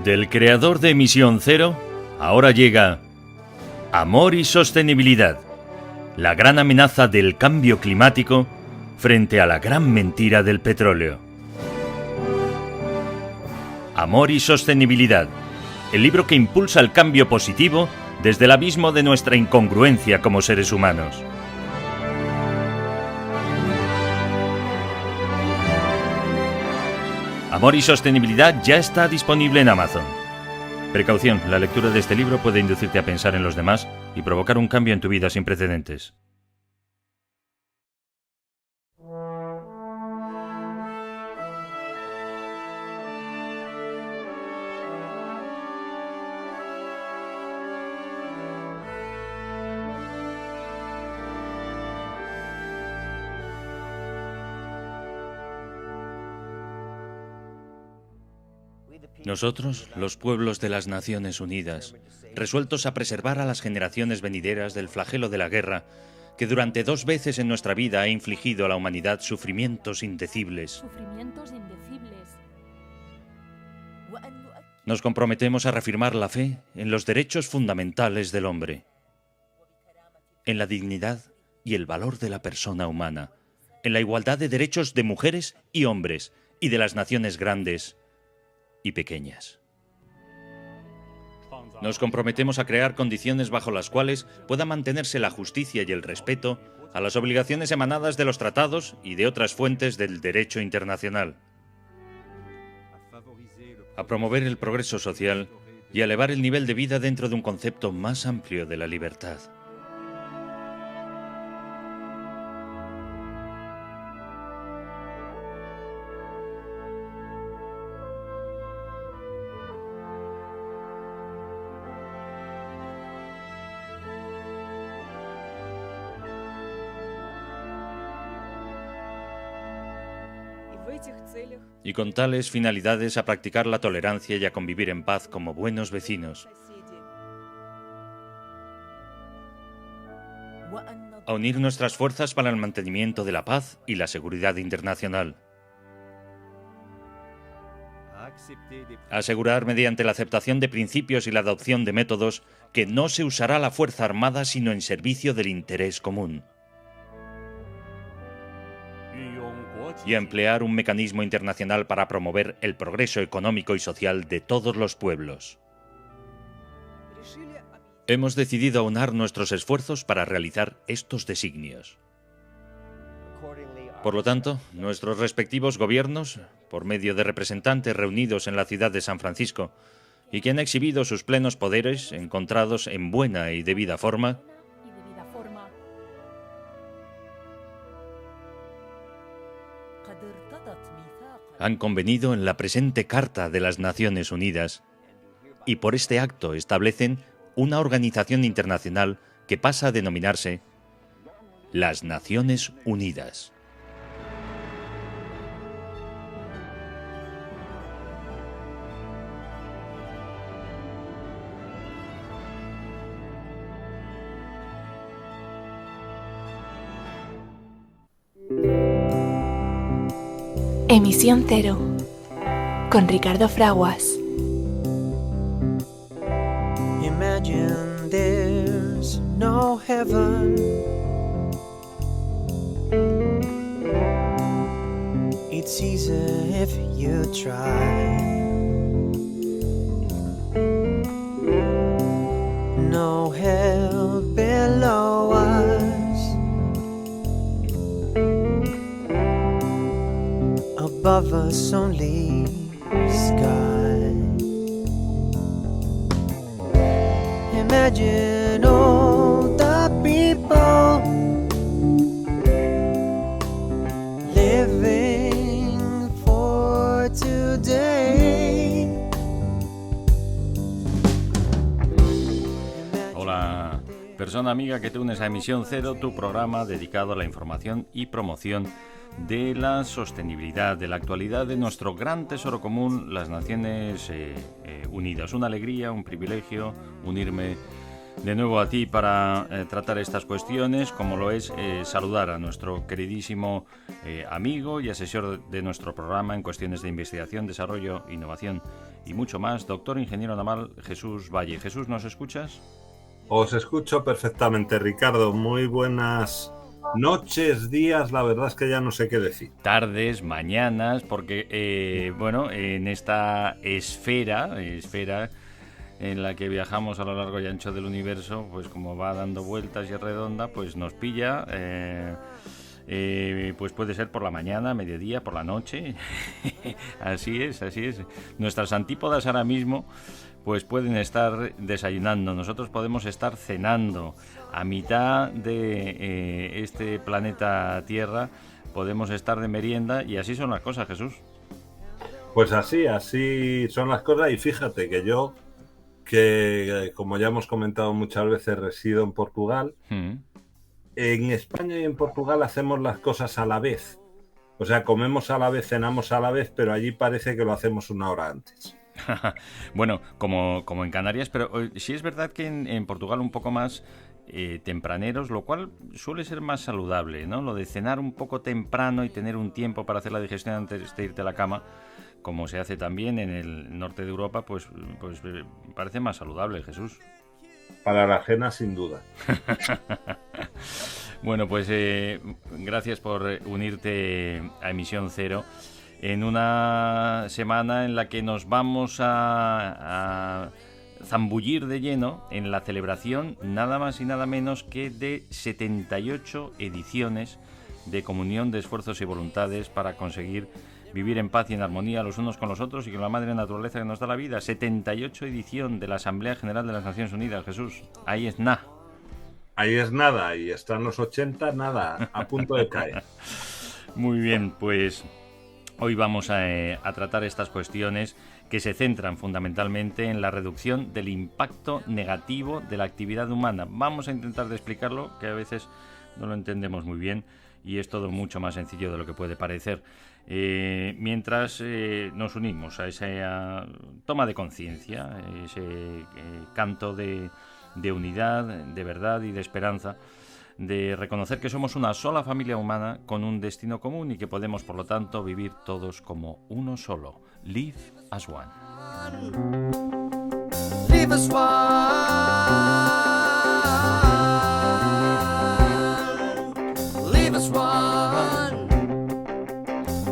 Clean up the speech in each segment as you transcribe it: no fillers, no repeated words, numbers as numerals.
Del creador de Emisión Cero, ahora llega Amor y Sostenibilidad, la gran amenaza del cambio climático frente a la gran mentira del petróleo. Amor y Sostenibilidad, el libro que impulsa el cambio positivo desde el abismo de nuestra incongruencia como seres humanos. Amor y Sostenibilidad ya está disponible en Amazon. Precaución, la lectura de este libro puede inducirte a pensar en los demás y provocar un cambio en tu vida sin precedentes. Nosotros, los pueblos de las Naciones Unidas, resueltos a preservar a las generaciones venideras del flagelo de la guerra, que durante 2 veces en nuestra vida ha infligido a la humanidad sufrimientos indecibles. Nos comprometemos a reafirmar la fe en los derechos fundamentales del hombre, en la dignidad y el valor de la persona humana, en la igualdad de derechos de mujeres y hombres y de las naciones grandes y pequeñas. Nos comprometemos a crear condiciones bajo las cuales pueda mantenerse la justicia y el respeto a las obligaciones emanadas de los tratados y de otras fuentes del derecho internacional, a promover el progreso social y a elevar el nivel de vida dentro de un concepto más amplio de la libertad. Y con tales finalidades a practicar la tolerancia y a convivir en paz como buenos vecinos. A unir nuestras fuerzas para el mantenimiento de la paz y la seguridad internacional. A asegurar mediante la aceptación de principios y la adopción de métodos que no se usará la fuerza armada sino en servicio del interés común. Y a emplear un mecanismo internacional para promover el progreso económico y social de todos los pueblos. Hemos decidido aunar nuestros esfuerzos para realizar estos designios. Por lo tanto, nuestros respectivos gobiernos, por medio de representantes reunidos en la ciudad de San Francisco y que han exhibido sus plenos poderes, encontrados en buena y debida forma, han convenido en la presente Carta de las Naciones Unidas y por este acto establecen una organización internacional que pasa a denominarse las Naciones Unidas. Emisión Cero, con Ricardo Fraguas. Imagine there's no heaven. It's easy if you try. No hell below us. Above us only sky. Imagine all the people living for today. Hola, persona amiga que te unes a Emisión Cero, tu programa dedicado a la información y promoción de la sostenibilidad, de la actualidad de nuestro gran tesoro común, las Naciones Unidas. Una alegría, un privilegio unirme de nuevo a ti para tratar estas cuestiones, como lo es saludar a nuestro queridísimo amigo y asesor de nuestro programa en cuestiones de investigación, desarrollo, innovación y mucho más, doctor ingeniero naval Jesús Valle. Jesús, ¿nos escuchas? Os escucho perfectamente, Ricardo. Muy buenas noches, días, la verdad es que ya no sé qué decir. Tardes, mañanas, porque, bueno, en esta esfera en la que viajamos a lo largo y ancho del universo, pues como va dando vueltas y es redonda, pues nos pilla, pues puede ser por la mañana, mediodía, por la noche. Así es. Nuestras antípodas ahora mismo pues pueden estar desayunando, nosotros podemos estar cenando. A mitad de este planeta Tierra podemos estar de merienda, y así son las cosas, Jesús. Pues así son las cosas, y fíjate que yo, que como ya hemos comentado muchas veces, resido en Portugal. En España y en Portugal hacemos las cosas a la vez. O sea, comemos a la vez, cenamos a la vez, pero allí parece que lo hacemos una hora antes. Bueno, como en Canarias, pero sí es verdad que en Portugal un poco más tempraneros, lo cual suele ser más saludable, ¿no? Lo de cenar un poco temprano y tener un tiempo para hacer la digestión antes de irte a la cama, como se hace también en el norte de Europa, pues parece más saludable, Jesús. Para la cena, sin duda. Bueno, pues gracias por unirte a Emisión Cero en una semana en la que nos vamos a zambullir de lleno en la celebración nada más y nada menos que de 78 ediciones de comunión de esfuerzos y voluntades para conseguir vivir en paz y en armonía los unos con los otros y con la madre naturaleza que nos da la vida. 78 edición de la Asamblea General de las Naciones Unidas, Jesús. Ahí es nada. Ahí es nada, y están los 80, nada, a punto de caer. Muy bien, pues hoy vamos a tratar estas cuestiones que se centran fundamentalmente en la reducción del impacto negativo de la actividad humana. Vamos a intentar de explicarlo, que a veces no lo entendemos muy bien y es todo mucho más sencillo de lo que puede parecer. Mientras nos unimos a esa toma de conciencia, ese canto de unidad, de verdad y de esperanza, de reconocer que somos una sola familia humana con un destino común y que podemos, por lo tanto, vivir todos como uno solo. Live as one. Live as one. Live as one.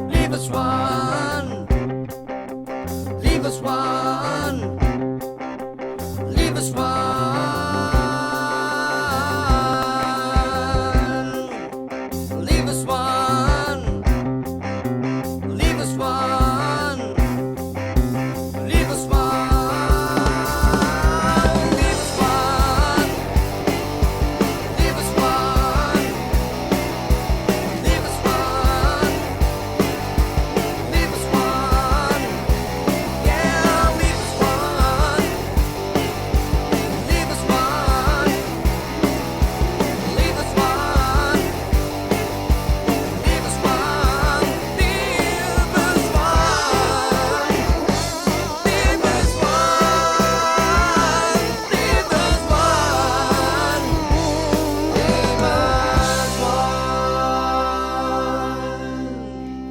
Live as one. Live as one. Live as one.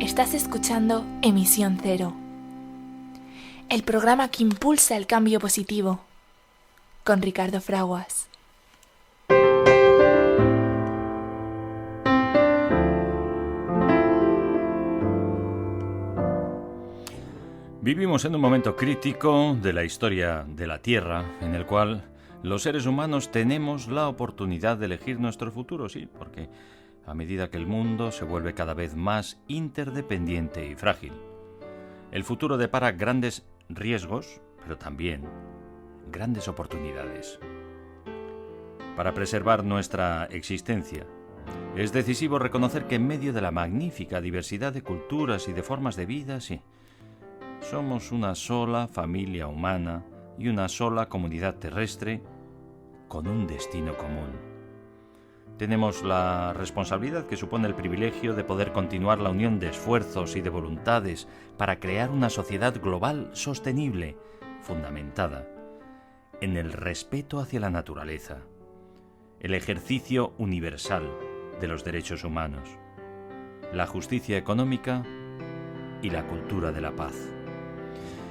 Estás escuchando Emisión Cero, el programa que impulsa el cambio positivo, con Ricardo Fraguas. Vivimos en un momento crítico de la historia de la Tierra, en el cual los seres humanos tenemos la oportunidad de elegir nuestro futuro, sí, porque a medida que el mundo se vuelve cada vez más interdependiente y frágil, el futuro depara grandes riesgos, pero también grandes oportunidades. Para preservar nuestra existencia, es decisivo reconocer que en medio de la magnífica diversidad de culturas y de formas de vida, sí, somos una sola familia humana y una sola comunidad terrestre con un destino común. Tenemos la responsabilidad que supone el privilegio de poder continuar la unión de esfuerzos y de voluntades para crear una sociedad global sostenible, fundamentada en el respeto hacia la naturaleza, el ejercicio universal de los derechos humanos, la justicia económica y la cultura de la paz.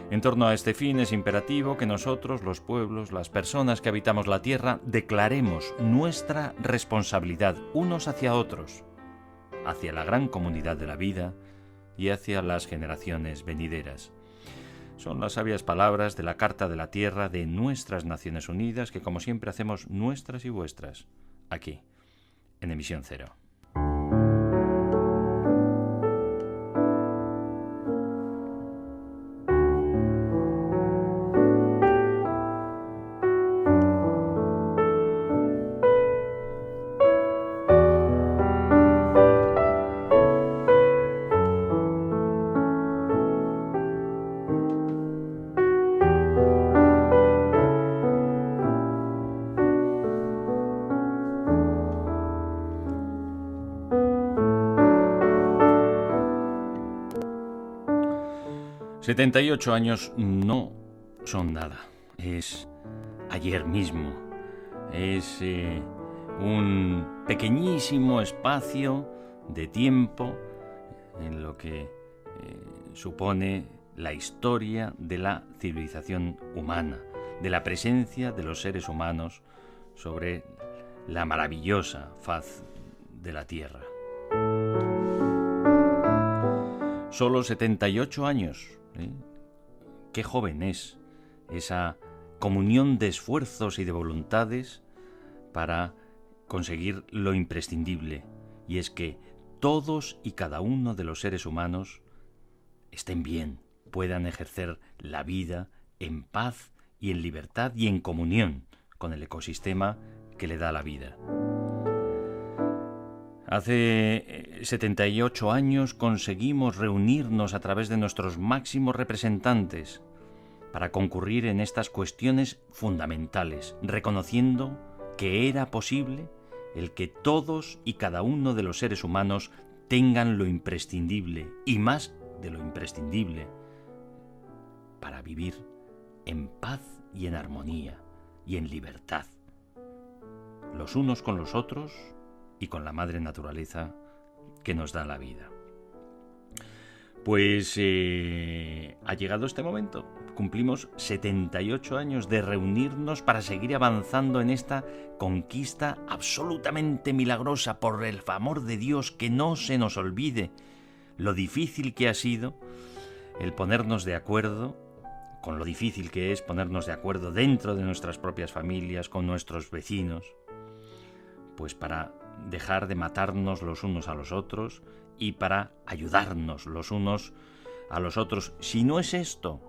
En torno a este fin es imperativo que nosotros, los pueblos, las personas que habitamos la tierra, declaremos nuestra responsabilidad unos hacia otros, hacia la gran comunidad de la vida y hacia las generaciones venideras. Son las sabias palabras de la Carta de la Tierra de nuestras Naciones Unidas que, como siempre, hacemos nuestras y vuestras, aquí, en Emisión Cero. — 78 años no son nada, es ayer mismo, es un pequeñísimo espacio de tiempo en lo que supone la historia de la civilización humana, de la presencia de los seres humanos sobre la maravillosa faz de la Tierra. Solo 78 años. Qué joven es esa comunión de esfuerzos y de voluntades para conseguir lo imprescindible, y es que todos y cada uno de los seres humanos estén bien, puedan ejercer la vida en paz y en libertad y en comunión con el ecosistema que le da la vida. Hace 78 años conseguimos reunirnos a través de nuestros máximos representantes para concurrir en estas cuestiones fundamentales, reconociendo que era posible el que todos y cada uno de los seres humanos tengan lo imprescindible y más de lo imprescindible para vivir en paz y en armonía y en libertad, los unos con los otros y con la madre naturaleza que nos da la vida. Pues ha llegado este momento. Cumplimos 78 años de reunirnos para seguir avanzando en esta conquista absolutamente milagrosa. Por el amor de Dios, que no se nos olvide lo difícil que ha sido el ponernos de acuerdo, con lo difícil que es ponernos de acuerdo dentro de nuestras propias familias, con nuestros vecinos, pues para dejar de matarnos los unos a los otros y para ayudarnos los unos a los otros. Si no es esto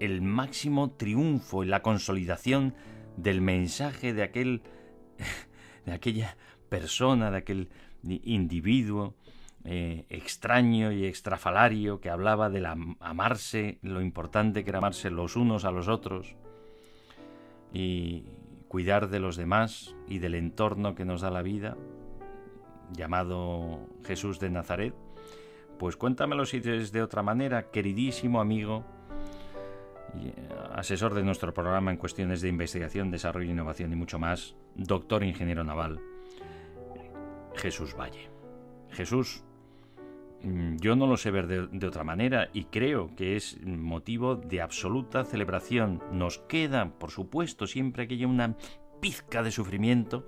el máximo triunfo y la consolidación del mensaje de aquella persona, de aquel individuo extraño y extrafalario que hablaba de amarse, lo importante que era amarse los unos a los otros y cuidar de los demás y del entorno que nos da la vida, llamado Jesús de Nazaret, pues cuéntamelo si es de otra manera, queridísimo amigo, asesor de nuestro programa en cuestiones de investigación, desarrollo, innovación y mucho más, doctor ingeniero naval, Jesús Valle. Jesús, yo no lo sé ver de otra manera y creo que es motivo de absoluta celebración. Nos queda, por supuesto, siempre que haya una pizca de sufrimiento,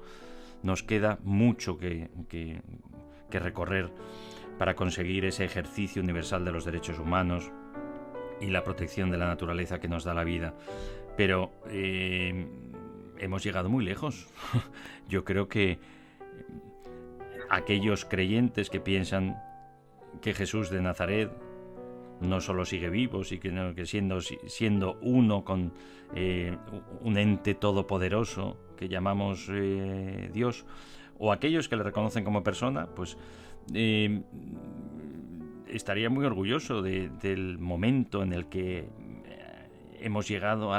nos queda mucho que recorrer para conseguir ese ejercicio universal de los derechos humanos y la protección de la naturaleza que nos da la vida. Pero hemos llegado muy lejos. Yo creo que aquellos creyentes que piensan que Jesús de Nazaret no solo sigue vivo, sino que siendo uno con un ente todopoderoso que llamamos Dios, o aquellos que le reconocen como persona, pues estaría muy orgulloso del momento en el que hemos llegado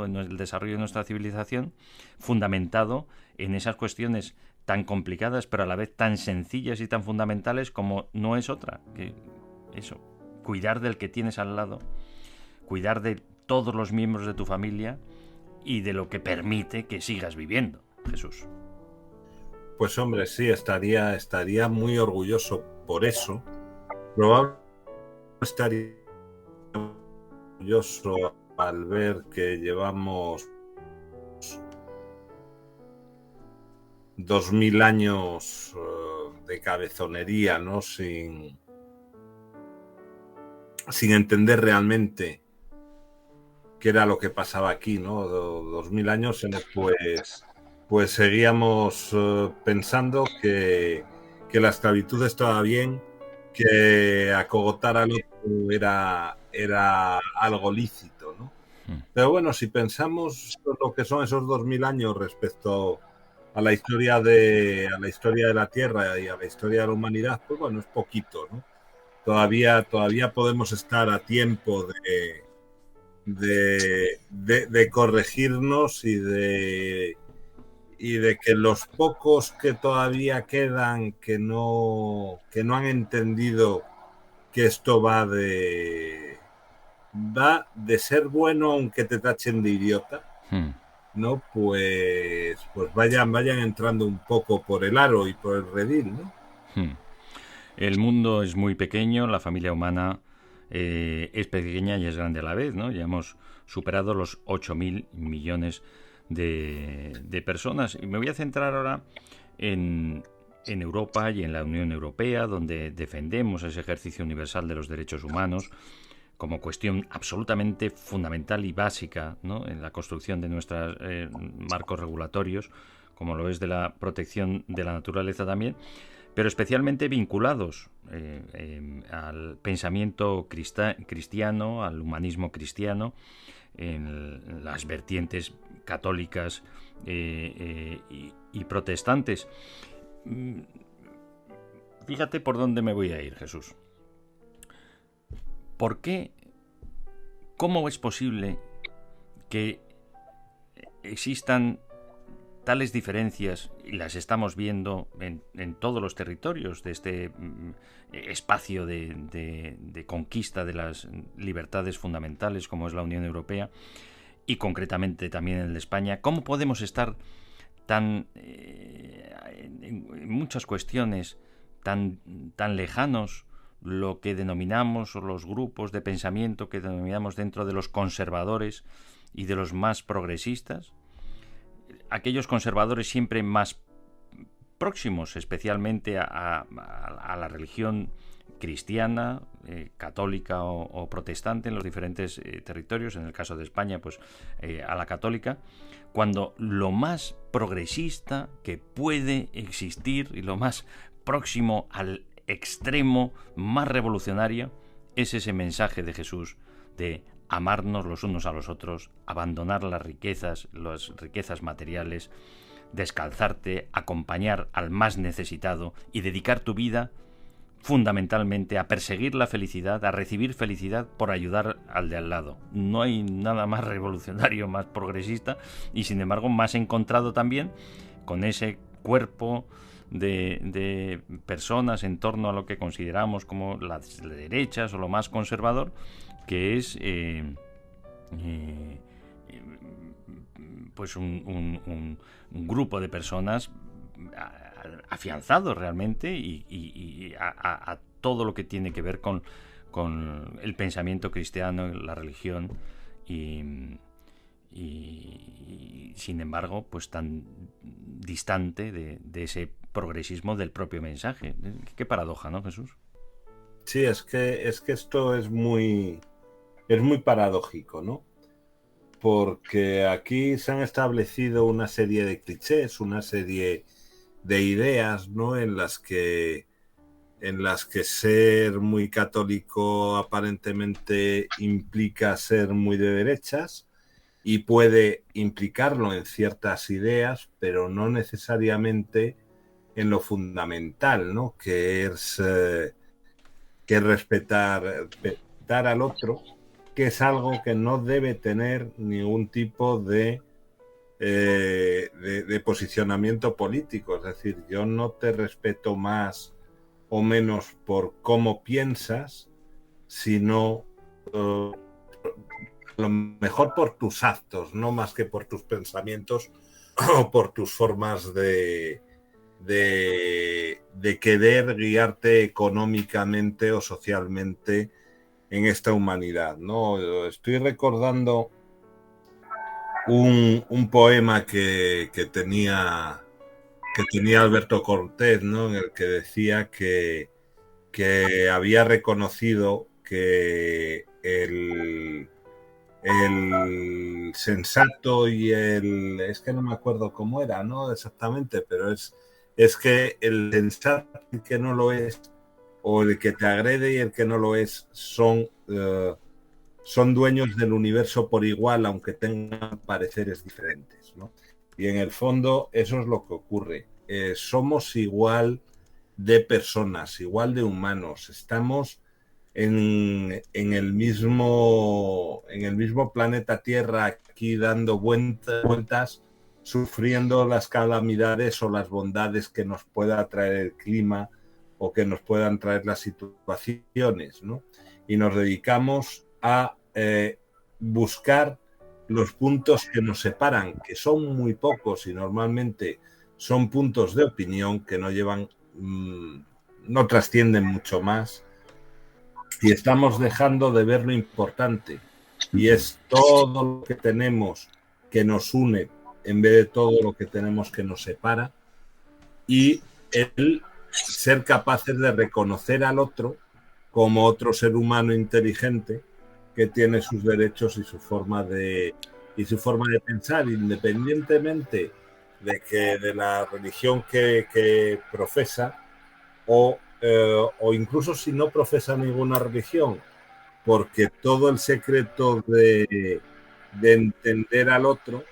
en el desarrollo de nuestra civilización, fundamentado en esas cuestiones tan complicadas pero a la vez tan sencillas y tan fundamentales como no es otra que eso, cuidar del que tienes al lado, cuidar de todos los miembros de tu familia y de lo que permite que sigas viviendo, Jesús. Pues hombre, sí, estaría muy orgulloso por eso. Probablemente estaría orgulloso al ver que llevamos 2000 años de cabezonería, ¿no? Sin entender realmente qué era lo que pasaba aquí, ¿no? 2000 años en pues seguíamos pensando que la esclavitud estaba bien, que acogotar al otro era algo lícito, ¿no? Pero bueno, si pensamos lo que son esos 2000 años respecto a la historia de la Tierra y a la historia de la humanidad, pues bueno, es poquito, ¿no? Todavía podemos estar a tiempo de corregirnos y de que los pocos que todavía quedan que no han entendido que esto va de ser bueno aunque te tachen de idiota, ¿no? Pues vayan entrando un poco por el aro y por el redil, ¿no? El mundo es muy pequeño, la familia humana es pequeña y es grande a la vez, ¿no? Ya hemos superado los 8.000 millones de personas. Y me voy a centrar ahora en Europa y en la Unión Europea, donde defendemos ese ejercicio universal de los derechos humanos como cuestión absolutamente fundamental y básica, ¿no? En la construcción de nuestros marcos regulatorios, como lo es de la protección de la naturaleza también, pero especialmente vinculados al pensamiento cristiano, al humanismo cristiano, en las vertientes católicas y protestantes. Fíjate por dónde me voy a ir, Jesús. ¿Por qué? ¿Cómo es posible que existan tales diferencias, y las estamos viendo en todos los territorios de este espacio de conquista de las libertades fundamentales como es la Unión Europea y concretamente también en España? ¿Cómo podemos estar tan en muchas cuestiones tan lejanos lo que denominamos, o los grupos de pensamiento que denominamos dentro de los conservadores y de los más progresistas? Aquellos conservadores siempre más próximos, especialmente a la religión cristiana, católica o protestante en los diferentes territorios, en el caso de España, pues a la católica, cuando lo más progresista que puede existir y lo más próximo al extremo más revolucionario es ese mensaje de Jesús de amarnos los unos a los otros, abandonar las riquezas materiales, descalzarte, acompañar al más necesitado y dedicar tu vida fundamentalmente a perseguir la felicidad, a recibir felicidad por ayudar al de al lado. No hay nada más revolucionario, más progresista y sin embargo más encontrado también con ese cuerpo de personas en torno a lo que consideramos como las derechas o lo más conservador, que es pues un grupo de personas afianzados realmente y a todo lo que tiene que ver con el pensamiento cristiano, la religión y sin embargo pues tan distante de ese progresismo del propio mensaje. Qué paradoja, ¿no, Jesús? Sí, es que esto es muy paradójico, ¿no? Porque aquí se han establecido una serie de clichés, una serie de ideas, ¿no? En las que ser muy católico aparentemente implica ser muy de derechas y puede implicarlo en ciertas ideas, pero no necesariamente en lo fundamental, ¿no? Que es respetar al otro, que es algo que no debe tener ningún tipo de posicionamiento político. Es decir, yo no te respeto más o menos por cómo piensas, sino a lo mejor por tus actos, no más que por tus pensamientos o por tus formas de querer guiarte económicamente o socialmente en esta humanidad, ¿no? Estoy recordando un poema que tenía Alberto Cortés, ¿no? En el que decía que había reconocido que el sensato y es que no me acuerdo cómo era, ¿no? Exactamente, pero es que el sensato y el que no lo es, o el que te agrede y el que no lo es, son dueños del universo por igual, aunque tengan pareceres diferentes, ¿no? Y en el fondo eso es lo que ocurre. Somos igual de personas, igual de humanos. Estamos en el mismo planeta Tierra, aquí dando vueltas, sufriendo las calamidades o las bondades que nos pueda traer el clima o que nos puedan traer las situaciones, ¿no? Y nos dedicamos a buscar los puntos que nos separan, que son muy pocos y normalmente son puntos de opinión que no llevan, no trascienden mucho más, y estamos dejando de ver lo importante, y es todo lo que tenemos que nos une en vez de todo lo que tenemos que nos separa, y el ser capaces de reconocer al otro como otro ser humano inteligente que tiene sus derechos y su forma de pensar, independientemente de la religión que profesa, o incluso si no profesa ninguna religión, porque todo el secreto de entender al otro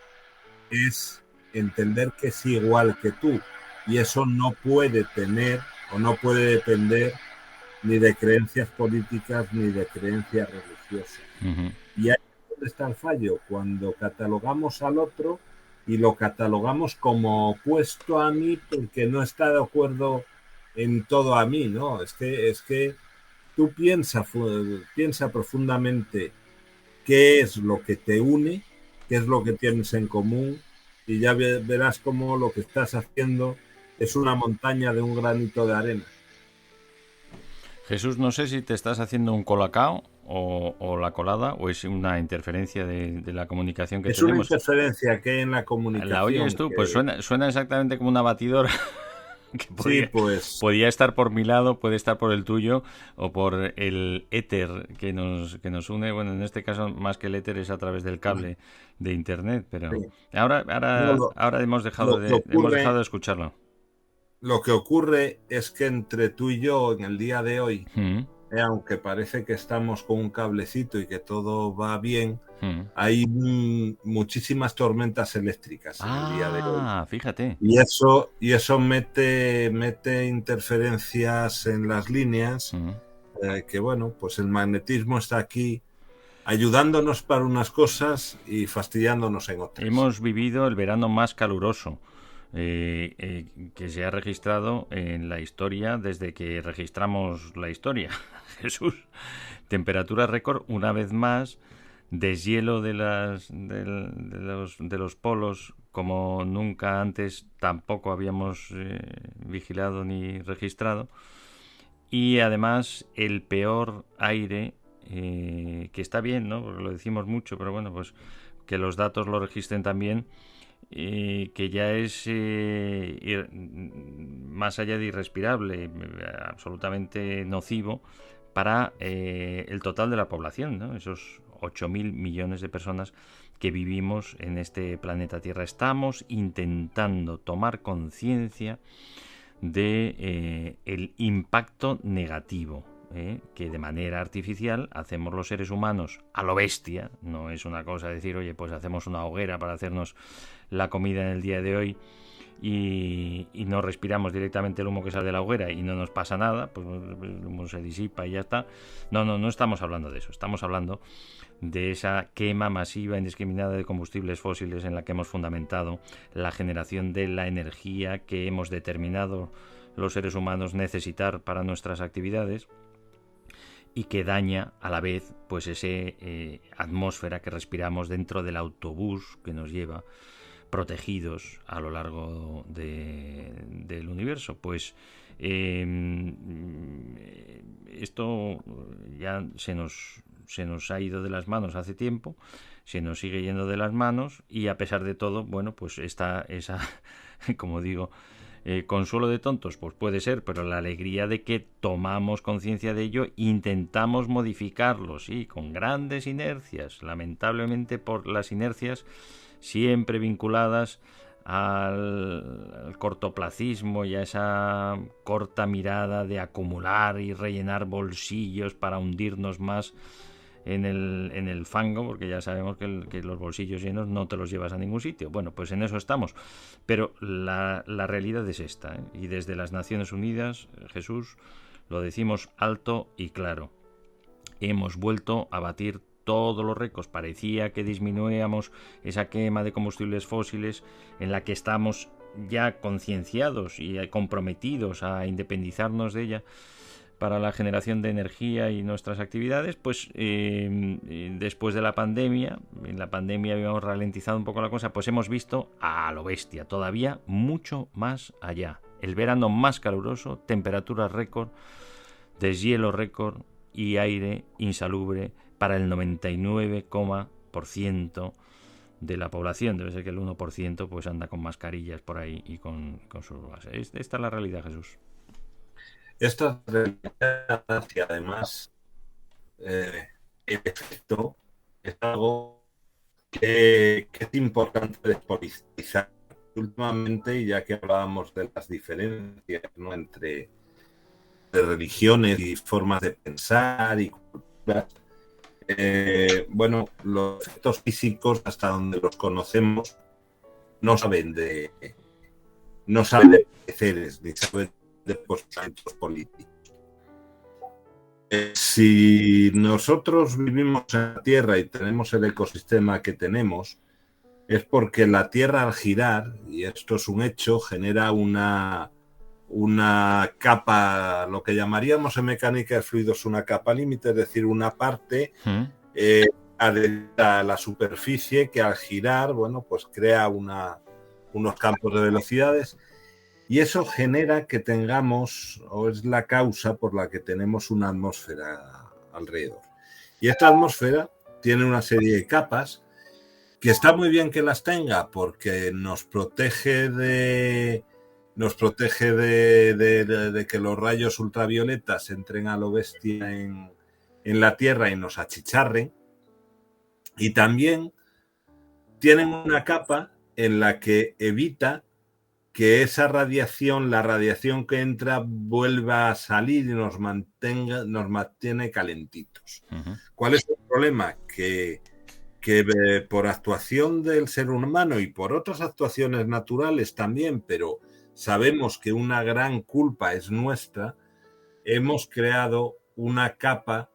es entender que es igual que tú, y eso no puede tener o no puede depender ni de creencias políticas ni de creencias religiosas. Uh-huh. Y ahí es donde está el fallo, cuando catalogamos al otro y lo catalogamos como opuesto a mí porque no está de acuerdo en todo a mí, ¿no? Es que tú piensa profundamente qué es lo que te une, qué es lo que tienes en común, y ya verás cómo lo que estás haciendo es una montaña de un granito de arena. Jesús, no sé si te estás haciendo un colacao o la colada, o es una interferencia de la comunicación que es tenemos. Es una interferencia que hay en la comunicación. ¿La oyes tú? Que... Pues suena exactamente como una batidora. Que podía estar por mi lado, puede estar por el tuyo o por el éter que nos une. Bueno, en este caso más que el éter es a través del cable de internet, pero sí. ahora hemos dejado de escucharlo. Lo que ocurre es que entre tú y yo en el día de hoy, aunque parece que estamos con un cablecito y que todo va bien, hay muchísimas tormentas eléctricas en el día de hoy. Fíjate. Y eso mete interferencias en las líneas, que bueno, pues el magnetismo está aquí ayudándonos para unas cosas y fastidiándonos en otras. Hemos vivido el verano más caluroso que se ha registrado en la historia desde que registramos la historia. Jesús, temperatura récord una vez más, deshielo de los polos como nunca antes tampoco habíamos vigilado ni registrado, y además el peor aire, que está bien, ¿no? Porque lo decimos mucho, pero bueno, pues que los datos lo registren también, que ya es más allá de irrespirable, absolutamente nocivo para el total de la población, ¿no? Esos 8.000 millones de personas que vivimos en este planeta Tierra. Estamos intentando tomar conciencia de el impacto negativo que de manera artificial hacemos los seres humanos a lo bestia. No es una cosa decir, oye, pues hacemos una hoguera para hacernos la comida en el día de hoy y no respiramos directamente el humo que sale de la hoguera y no nos pasa nada, pues el humo se disipa y ya está. No estamos hablando de eso. Estamos hablando de esa quema masiva indiscriminada de combustibles fósiles en la que hemos fundamentado la generación de la energía que hemos determinado los seres humanos necesitar para nuestras actividades, y que daña a la vez pues ese atmósfera que respiramos dentro del autobús que nos lleva protegidos a lo largo del universo. Pues esto ya se nos ha ido de las manos hace tiempo, se nos sigue yendo de las manos, y a pesar de todo, bueno, pues está esa, como digo, consuelo de tontos, pues puede ser, pero la alegría de que tomamos conciencia de ello, intentamos modificarlo, sí, con grandes inercias, lamentablemente por las inercias siempre vinculadas al cortoplacismo y a esa corta mirada de acumular y rellenar bolsillos para hundirnos más en el fango, porque ya sabemos que los bolsillos llenos no te los llevas a ningún sitio. Bueno, pues en eso estamos, pero la realidad es esta, ¿eh? Y desde las Naciones Unidas, Jesús, lo decimos alto y claro: hemos vuelto a batir todos los récords. Parecía que disminuíamos esa quema de combustibles fósiles, en la que estamos ya concienciados y comprometidos a independizarnos de ella para la generación de energía y nuestras actividades. Pues después de la pandemia, en la pandemia habíamos ralentizado un poco la cosa, pues hemos visto a lo bestia, todavía mucho más allá. El verano más caluroso, temperaturas récord, deshielo récord y aire insalubre para el 99% de la población. Debe ser que el 1% pues anda con mascarillas por ahí y con sus gases. Esta es la realidad, Jesús. Esta realidad, y además el efecto es algo que es importante despolitizar últimamente, ya que hablábamos de las diferencias, ¿no?, entre religiones y formas de pensar y culturas. Bueno, los efectos físicos, hasta donde los conocemos, no saben de pareceres, ni saben de posicionamientos políticos. Si nosotros vivimos en la Tierra y tenemos el ecosistema que tenemos, es porque la Tierra, al girar, y esto es un hecho, genera una capa, lo que llamaríamos en mecánica de fluidos una capa límite, es decir, una parte adherida a la superficie que al girar, bueno, pues crea unos campos de velocidades, y eso genera que tengamos, o es la causa por la que tenemos una atmósfera alrededor. Y esta atmósfera tiene una serie de capas que está muy bien que las tenga, porque nos protege de que los rayos ultravioletas entren a lo bestia en la Tierra y nos achicharren. Y también tienen una capa en la que evita que esa radiación, la radiación que entra, vuelva a salir y nos mantiene calentitos. Uh-huh. ¿Cuál es el problema? Que por actuación del ser humano y por otras actuaciones naturales también, pero sabemos que una gran culpa es nuestra, hemos creado una capa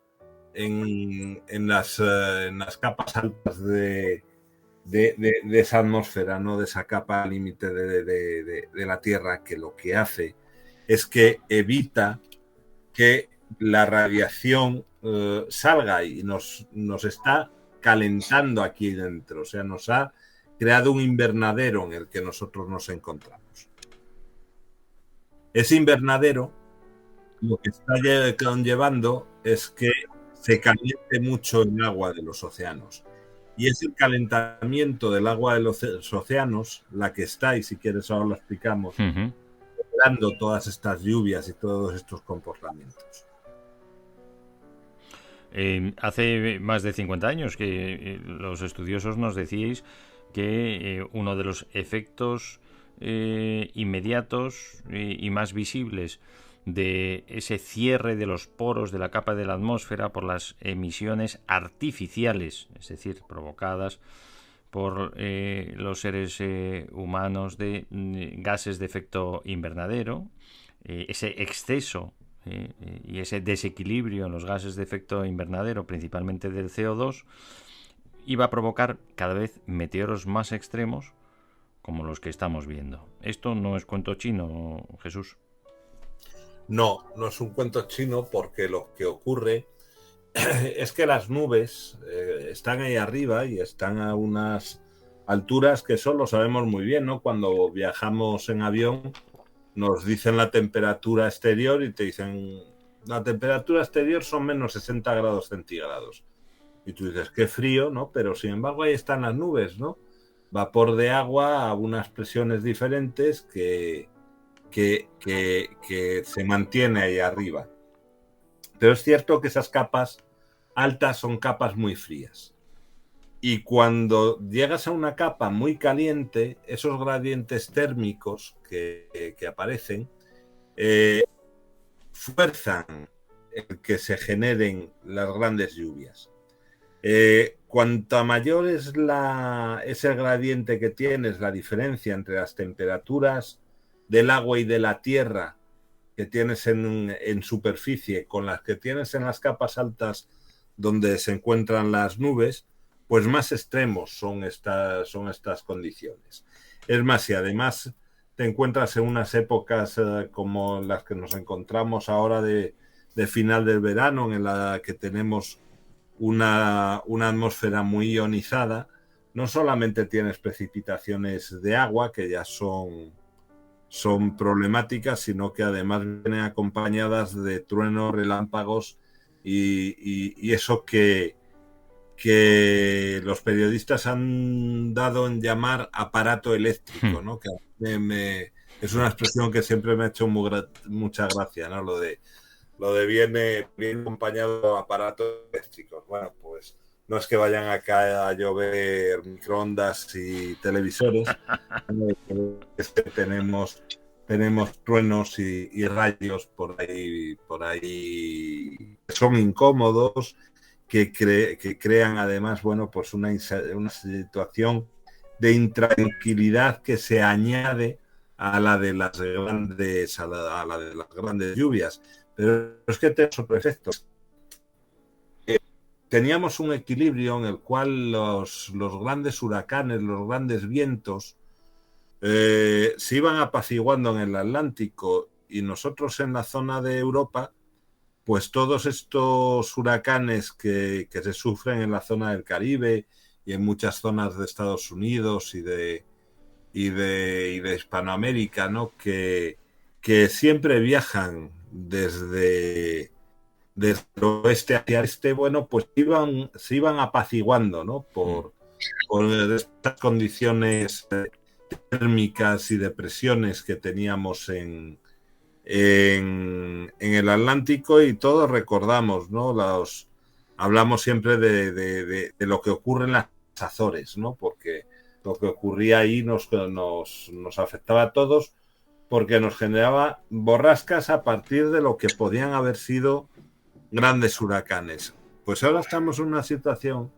en las capas altas de esa atmósfera, ¿no?, de esa capa límite de la Tierra, que lo que hace es que evita que la radiación salga y nos está calentando aquí dentro. O sea, nos ha creado un invernadero en el que nosotros nos encontramos. Ese invernadero lo que está conllevando es que se caliente mucho el agua de los océanos. Y es el calentamiento del agua de los océanos la que está, y si quieres ahora lo explicamos, dando todas estas lluvias y todos estos comportamientos. Hace más de 50 años que los estudiosos nos decíais que uno de los efectos inmediatos y más visibles de ese cierre de los poros de la capa de la atmósfera por las emisiones artificiales, es decir, provocadas por los seres humanos de gases de efecto invernadero, ese exceso y ese desequilibrio en los gases de efecto invernadero, principalmente del CO2, iba a provocar cada vez meteoros más extremos como los que estamos viendo. Esto no es cuento chino, Jesús. No es un cuento chino, porque lo que ocurre es que las nubes están ahí arriba y están a unas alturas que eso lo sabemos muy bien, ¿no? Cuando viajamos en avión nos dicen la temperatura exterior y te dicen la temperatura exterior son menos 60 grados centígrados. Y tú dices, qué frío, ¿no? Pero sin embargo ahí están las nubes, ¿no? Vapor de agua a unas presiones diferentes que se mantiene ahí arriba. Pero es cierto que esas capas altas son capas muy frías. Y cuando llegas a una capa muy caliente, esos gradientes térmicos que aparecen fuerzan el que se generen las grandes lluvias. Cuanta mayor es el gradiente que tienes, la diferencia entre las temperaturas del agua y de la tierra que tienes en superficie con las que tienes en las capas altas donde se encuentran las nubes, pues más extremos son estas condiciones. Es más, si además te encuentras en unas épocas como las que nos encontramos ahora de final del verano, en la que tenemos una atmósfera muy ionizada, no solamente tienes precipitaciones de agua, que ya son problemáticas, sino que además vienen acompañadas de truenos, relámpagos y eso que los periodistas han dado en llamar aparato eléctrico, ¿no? Que es una expresión que siempre me ha hecho mucha gracia, ¿no? Lo de viene acompañado de aparatos eléctricos. Bueno, pues no es que vayan acá a llover microondas y televisores, es que tenemos truenos y rayos por ahí que son incómodos, que crean además, bueno, pues una situación de intranquilidad que se añade a la de las grandes lluvias. Pero es que tenemos otro efecto. Teníamos un equilibrio en el cual los grandes huracanes, los grandes vientos se iban apaciguando en el Atlántico, y nosotros en la zona de Europa, pues todos estos huracanes que se sufren en la zona del Caribe y en muchas zonas de Estados Unidos y de Hispanoamérica, ¿no? que siempre viajan desde el oeste hacia el este, bueno, pues se iban apaciguando, ¿no? por estas condiciones térmicas y de presiones que teníamos en el Atlántico, y todos recordamos, ¿no? Hablamos siempre de lo que ocurre en las Azores, ¿no? Porque lo que ocurría ahí nos afectaba a todos, porque nos generaba borrascas a partir de lo que podían haber sido grandes huracanes. Pues ahora estamos en una situación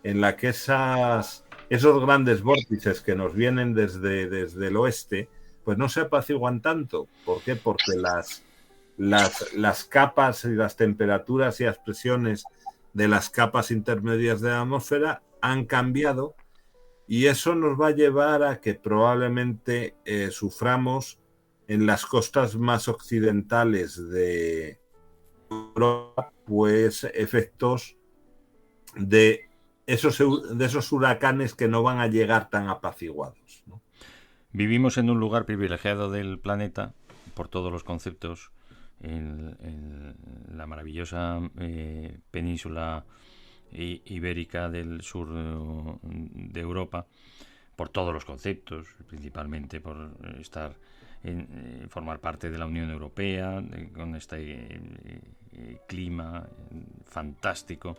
en la que esos grandes vórtices que nos vienen desde el oeste, pues no se apaciguan tanto. ¿Por qué? Porque las capas y las temperaturas y las presiones de las capas intermedias de la atmósfera han cambiado, y eso nos va a llevar a que probablemente suframos en las costas más occidentales de Europa, pues efectos de esos huracanes que no van a llegar tan apaciguados, ¿no? Vivimos en un lugar privilegiado del planeta por todos los conceptos, en la maravillosa península ibérica del sur de Europa, por todos los conceptos, principalmente por formar parte de la Unión Europea, con este clima fantástico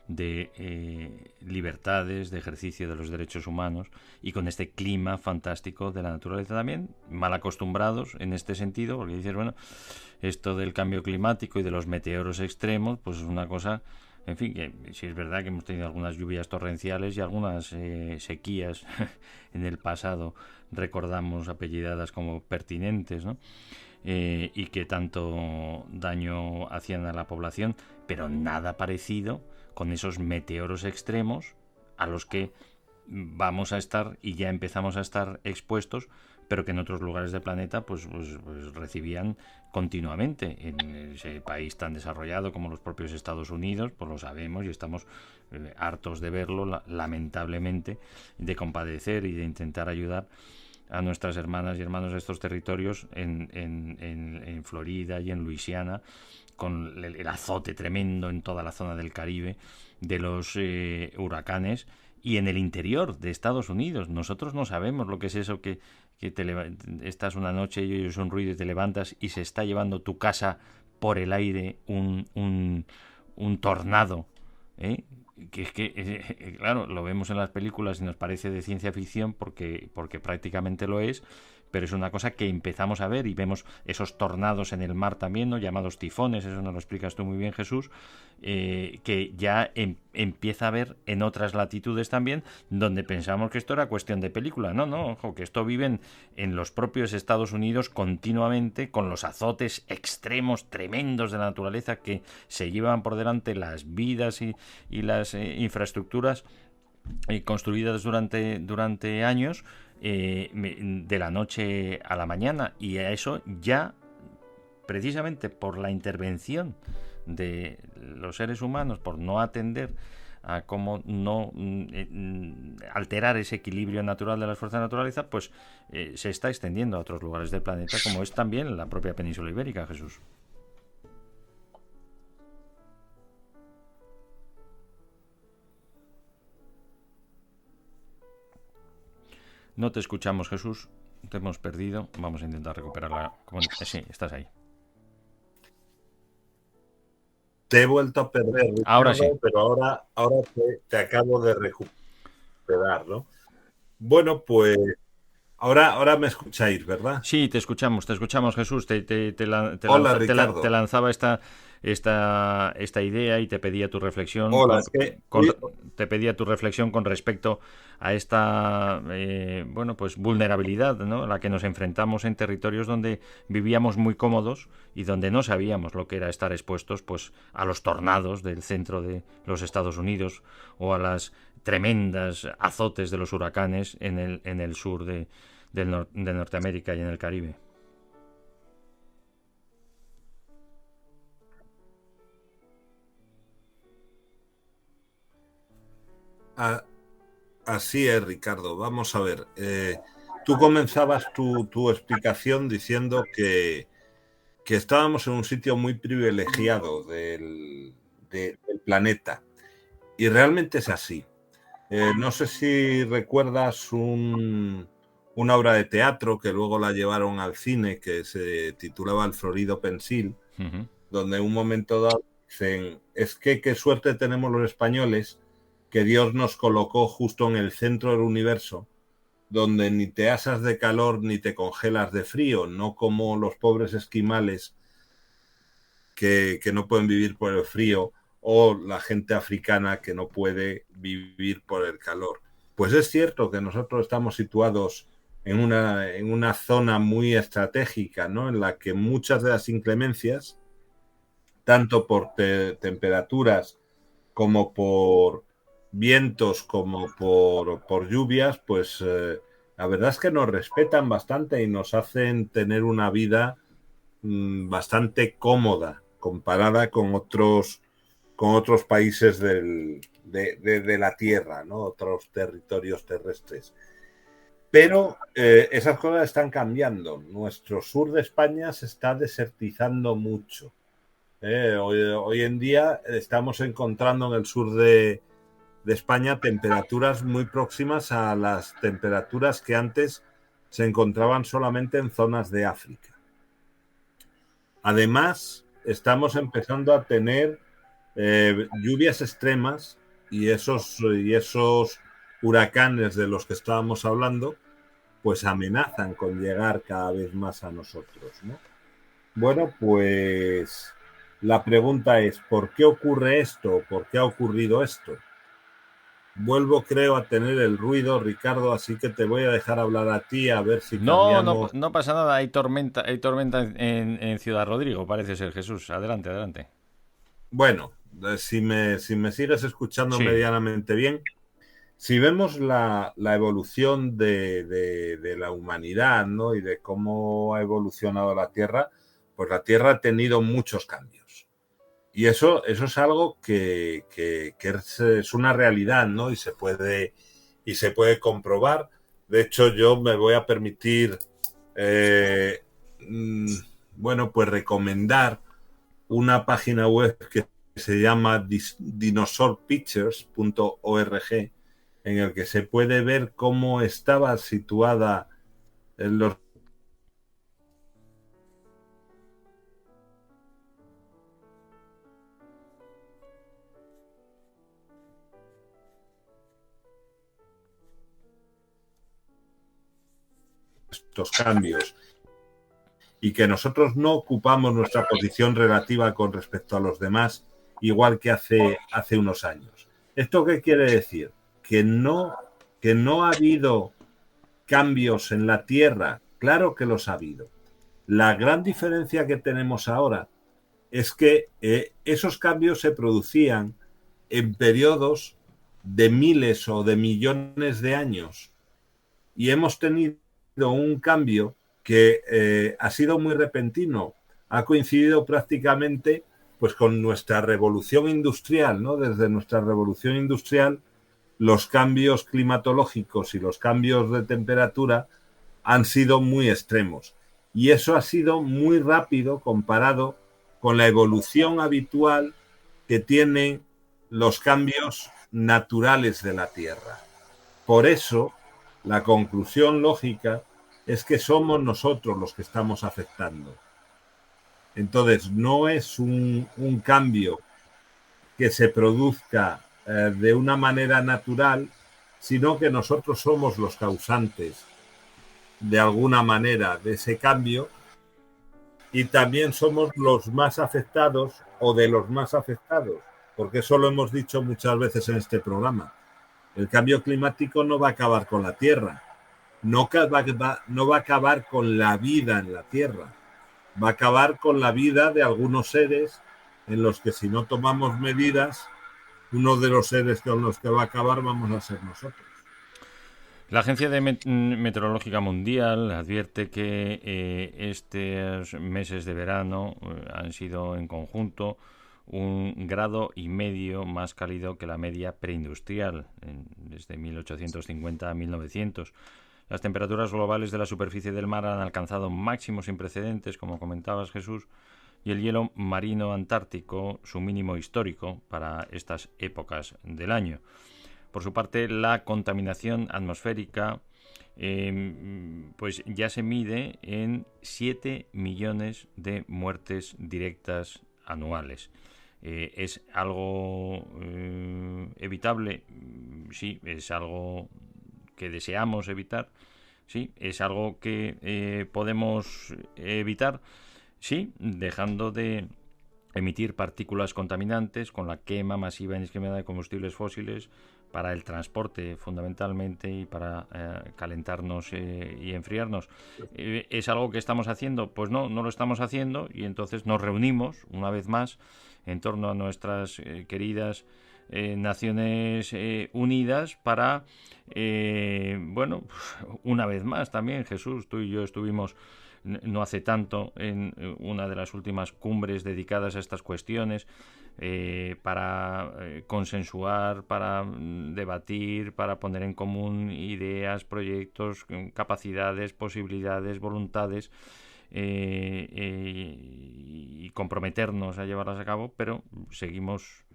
de libertades, de ejercicio de los derechos humanos, y con este clima fantástico de la naturaleza también, mal acostumbrados en este sentido, porque dices, bueno, esto del cambio climático y de los meteoros extremos, pues es una cosa, en fin, que sí es verdad que hemos tenido algunas lluvias torrenciales y algunas sequías en el pasado, recordamos, apellidadas como pertinentes, ¿no? Y que tanto daño hacían a la población, pero nada parecido con esos meteoros extremos a los que vamos a estar y ya empezamos a estar expuestos pero que en otros lugares del planeta pues recibían continuamente. En ese país tan desarrollado como los propios Estados Unidos, pues lo sabemos y estamos hartos de verlo, lamentablemente, de compadecer y de intentar ayudar a nuestras hermanas y hermanos de estos territorios en Florida y en Luisiana, con el azote tremendo en toda la zona del Caribe de los huracanes, y en el interior de Estados Unidos. Nosotros no sabemos lo que es eso que estás una noche y oyes un ruido y te levantas y se está llevando tu casa por el aire un tornado, ¿eh? Que es que, claro, lo vemos en las películas y nos parece de ciencia ficción porque prácticamente lo es, pero es una cosa que empezamos a ver y vemos esos tornados en el mar también, ¿no? Llamados tifones, eso nos lo explicas tú muy bien, Jesús, que ya empieza a ver en otras latitudes también, donde pensamos que esto era cuestión de película. No, ojo, que esto viven en los propios Estados Unidos continuamente, con los azotes extremos, tremendos de la naturaleza que se llevan por delante las vidas y las infraestructuras construidas durante años, de la noche a la mañana, y a eso ya precisamente por la intervención de los seres humanos, por no atender a cómo no alterar ese equilibrio natural de las fuerzas de la naturaleza, pues se está extendiendo a otros lugares del planeta, como es también la propia península ibérica, Jesús. No te escuchamos, Jesús. Te hemos perdido. Vamos a intentar recuperarla. Sí, estás ahí. Te he vuelto a perder, Ricardo, ahora sí. Pero ahora te acabo de recuperar, ¿no? Bueno, pues ahora me escucháis, ¿verdad? Sí, te escuchamos, Jesús. Hola, Ricardo. Te lanzaba esta idea y te pedía tu reflexión. Hola, te pedía tu reflexión con respecto a esta pues vulnerabilidad, ¿no?, a la que nos enfrentamos en territorios donde vivíamos muy cómodos y donde no sabíamos lo que era estar expuestos pues a los tornados del centro de los Estados Unidos o a las tremendas azotes de los huracanes en el sur de Norteamérica y en el Caribe. Así es, Ricardo. Vamos a ver. Tú comenzabas tu explicación diciendo que estábamos en un sitio muy privilegiado del planeta. Y realmente es así. No sé si recuerdas una obra de teatro que luego la llevaron al cine, que se titulaba El Florido Pensil, donde en un momento dado dicen, es que qué suerte tenemos los españoles, que Dios nos colocó justo en el centro del universo, donde ni te asas de calor ni te congelas de frío, no como los pobres esquimales que no pueden vivir por el frío, o la gente africana que no puede vivir por el calor. Pues es cierto que nosotros estamos situados en una zona muy estratégica, ¿no?, en la que muchas de las inclemencias, tanto por temperaturas como por vientos como por lluvias, pues la verdad es que nos respetan bastante y nos hacen tener una vida bastante cómoda comparada con otros países de la Tierra, ¿no?, otros territorios terrestres. Pero esas cosas están cambiando. Nuestro sur de España se está desertizando mucho. Hoy en día estamos encontrando en el sur de España temperaturas muy próximas a las temperaturas que antes se encontraban solamente en zonas de África. Además, estamos empezando a tener lluvias extremas y esos huracanes de los que estábamos hablando, pues amenazan con llegar cada vez más a nosotros, ¿no? Bueno, pues la pregunta es, ¿por qué ocurre esto? ¿Por qué ha ocurrido esto? Vuelvo, creo, a tener el ruido, Ricardo, así que te voy a dejar hablar a ti, a ver si cambiamos. No pasa nada, hay tormenta en Ciudad Rodrigo, parece ser, Jesús. Adelante. Bueno, si me sigues escuchando medianamente bien, si vemos la evolución de la humanidad, ¿no? Y de cómo ha evolucionado la Tierra, pues la Tierra ha tenido muchos cambios. Y eso es algo que es una realidad, ¿no? Y se puede comprobar. De hecho, yo me voy a permitir, pues recomendar una página web que se llama dinosaurpictures.org, en el que se puede ver cómo estaba situada los estos cambios, y que nosotros no ocupamos nuestra posición relativa con respecto a los demás, igual que hace unos años. ¿Esto qué quiere decir? Que no ha habido cambios en la Tierra. Claro que los ha habido. La gran diferencia que tenemos ahora es que esos cambios se producían en periodos de miles o de millones de años, y hemos tenido un cambio que ha sido muy repentino, ha coincidido prácticamente pues con nuestra revolución industrial, ¿no? Desde nuestra revolución industrial, los cambios climatológicos y los cambios de temperatura han sido muy extremos, y eso ha sido muy rápido comparado con la evolución habitual que tienen los cambios naturales de la Tierra. Por eso, la conclusión lógica es que somos nosotros los que estamos afectando. Entonces, no es un cambio que se produzca de una manera natural, sino que nosotros somos los causantes de alguna manera de ese cambio, y también somos los más afectados o de los más afectados, porque eso lo hemos dicho muchas veces en este programa. El cambio climático no va a acabar con la Tierra, no va a acabar con la vida en la Tierra, va a acabar con la vida de algunos seres en los que, si no tomamos medidas, uno de los seres con los que va a acabar vamos a ser nosotros. La Agencia Meteorológica Mundial advierte que estos meses de verano han sido en conjunto 1,5 grados más cálido que la media preindustrial, desde 1850 a 1900. Las temperaturas globales de la superficie del mar han alcanzado máximos sin precedentes, como comentabas, Jesús, y el hielo marino antártico su mínimo histórico para estas épocas del año. Por su parte, la contaminación atmosférica pues ya se mide en 7 millones de muertes directas anuales. ¿Es algo evitable? Sí, es algo que deseamos evitar. Sí, es algo que podemos evitar. Sí, dejando de emitir partículas contaminantes con la quema masiva e indiscriminada de combustibles fósiles para el transporte fundamentalmente y para calentarnos y enfriarnos. ¿Es algo que estamos haciendo? Pues no lo estamos haciendo, y entonces nos reunimos una vez más en torno a nuestras queridas Naciones Unidas para, una vez más también, Jesús, tú y yo estuvimos no hace tanto en una de las últimas cumbres dedicadas a estas cuestiones, para consensuar, para debatir, para poner en común ideas, proyectos, capacidades, posibilidades, voluntades, y comprometernos a llevarlas a cabo, pero seguimos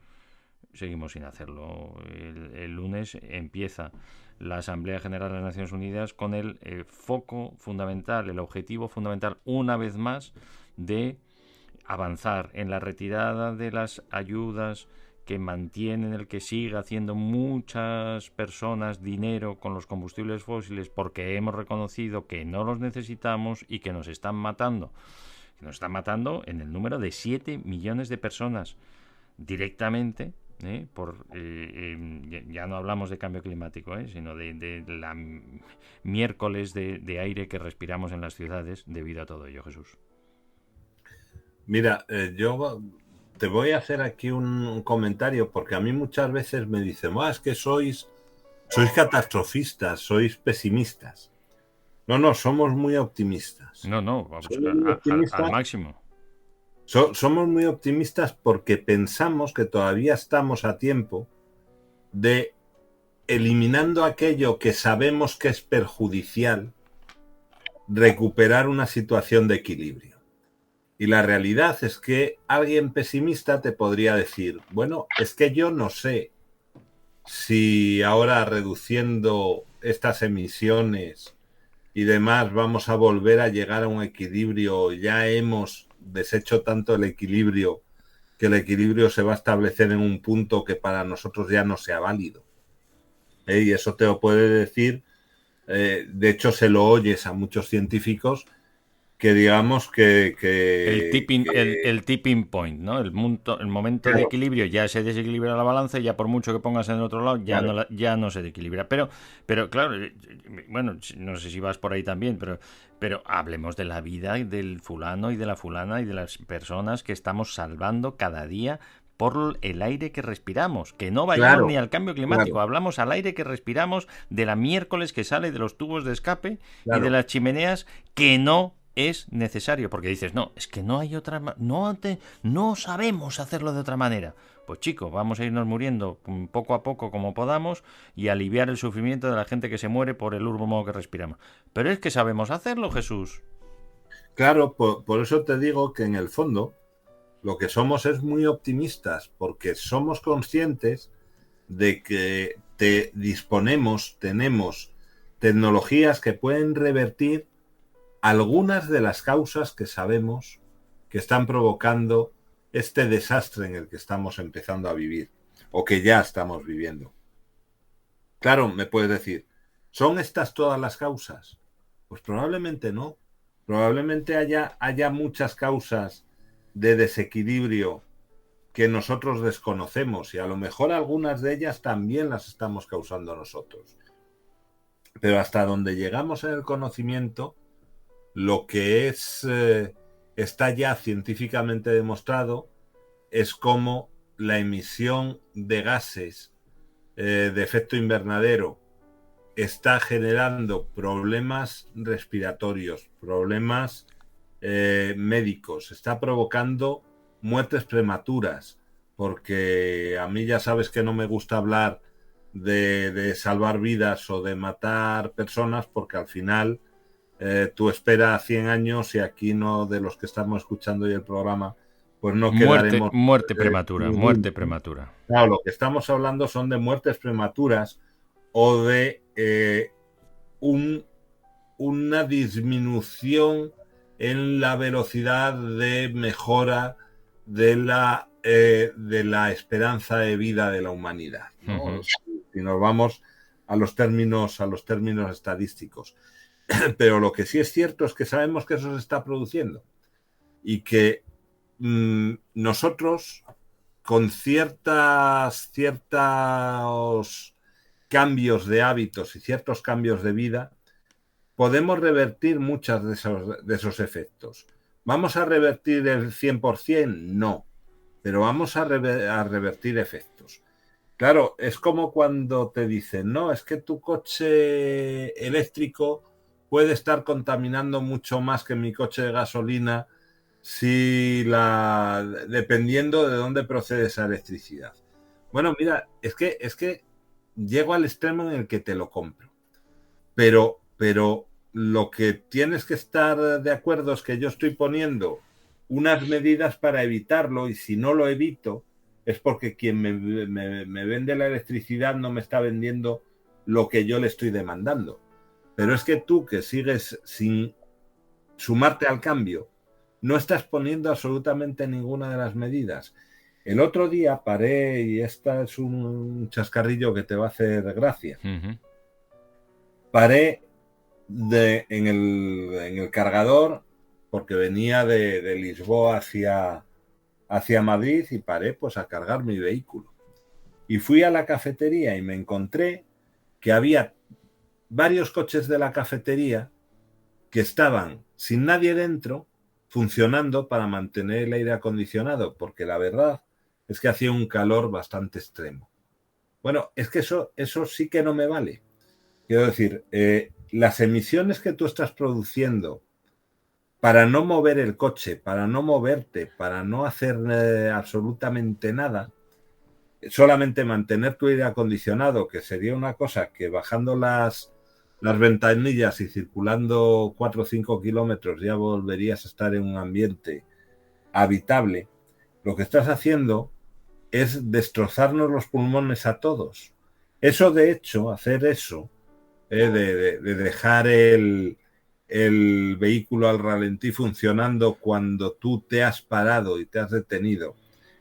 sin hacerlo. El lunes empieza la Asamblea General de las Naciones Unidas con el foco fundamental, el objetivo fundamental, una vez más, de avanzar en la retirada de las ayudas que mantienen el que siga haciendo muchas personas dinero con los combustibles fósiles, porque hemos reconocido que no los necesitamos y que nos están matando. Nos están matando en el número de 7 millones de personas directamente. Ya no hablamos de cambio climático, sino de la miércoles de aire que respiramos en las ciudades debido a todo ello, Jesús. Mira, yo te voy a hacer aquí un comentario, porque a mí muchas veces me dicen, es que sois sois catastrofistas, sois pesimistas. No, somos muy optimistas. No, vamos al máximo. Somos muy optimistas porque pensamos que todavía estamos a tiempo de, eliminando aquello que sabemos que es perjudicial, recuperar una situación de equilibrio. Y la realidad es que alguien pesimista te podría decir, bueno, es que yo no sé si ahora reduciendo estas emisiones y demás vamos a volver a llegar a un equilibrio. Ya hemos deshecho tanto el equilibrio que el equilibrio se va a establecer en un punto que para nosotros ya no sea válido. Y eso te lo puede decir, de hecho se lo oyes a muchos científicos que digamos que el tipping point, ¿no? El momento de equilibrio, ya se desequilibra la balanza y ya por mucho que pongas en otro lado ya no se desequilibra. Pero claro, bueno, no sé si vas por ahí también, pero hablemos de la vida del fulano y de la fulana y de las personas que estamos salvando cada día por el aire que respiramos, que no vayamos ni al cambio climático, hablamos al aire que respiramos, de la miércoles que sale de los tubos de escape y de las chimeneas, que no es necesario, porque dices, no, es que no hay otra, no sabemos hacerlo de otra manera. Pues chicos, vamos a irnos muriendo poco a poco como podamos y aliviar el sufrimiento de la gente que se muere por el humo que respiramos. Pero es que sabemos hacerlo, Jesús. Claro, por eso te digo que en el fondo lo que somos es muy optimistas, porque somos conscientes de que tenemos tecnologías que pueden revertir algunas de las causas que sabemos que están provocando este desastre en el que estamos empezando a vivir, o que ya estamos viviendo. Claro, me puedes decir, ¿son estas todas las causas? Pues probablemente no. Probablemente haya muchas causas de desequilibrio que nosotros desconocemos y a lo mejor algunas de ellas también las estamos causando nosotros. Pero hasta donde llegamos en el conocimiento, lo que está ya científicamente demostrado es cómo la emisión de gases de efecto invernadero está generando problemas respiratorios, problemas médicos, está provocando muertes prematuras, porque a mí ya sabes que no me gusta hablar de salvar vidas o de matar personas, porque al final tú esperas 100 años y aquí no, de los que estamos escuchando hoy el programa, pues no quedaremos... Muerte prematura. Claro, lo que estamos hablando son de muertes prematuras o de una disminución en la velocidad de mejora de la esperanza de vida de la humanidad, ¿no? Uh-huh. Si nos vamos a los términos estadísticos. Pero lo que sí es cierto es que sabemos que eso se está produciendo y que nosotros con ciertos cambios de hábitos y ciertos cambios de vida podemos revertir muchos de esos efectos. ¿Vamos a revertir el 100%? No, pero vamos a revertir efectos. Claro, es como cuando te dicen, no, es que tu coche eléctrico puede estar contaminando mucho más que mi coche de gasolina dependiendo de dónde procede esa electricidad. Bueno, mira, es que llego al extremo en el que te lo compro. Pero lo que tienes que estar de acuerdo es que yo estoy poniendo unas medidas para evitarlo, y si no lo evito es porque quien me vende la electricidad no me está vendiendo lo que yo le estoy demandando. Pero es que tú, que sigues sin sumarte al cambio, no estás poniendo absolutamente ninguna de las medidas. El otro día paré, y esta es un chascarrillo que te va a hacer gracia. Uh-huh. Paré en el cargador porque venía de Lisboa hacia Madrid, y paré pues a cargar mi vehículo. Y fui a la cafetería y me encontré que había varios coches de la cafetería que estaban sin nadie dentro, funcionando para mantener el aire acondicionado, porque la verdad es que hacía un calor bastante extremo. Bueno, es que eso sí que no me vale. Quiero decir, las emisiones que tú estás produciendo para no mover el coche, para no moverte, para no hacer absolutamente nada, solamente mantener tu aire acondicionado, que sería una cosa que bajando las ventanillas y circulando 4 o 5 kilómetros ya volverías a estar en un ambiente habitable, lo que estás haciendo es destrozarnos los pulmones a todos. Eso, de hecho, hacer eso, de dejar el vehículo al ralentí funcionando cuando tú te has parado y te has detenido,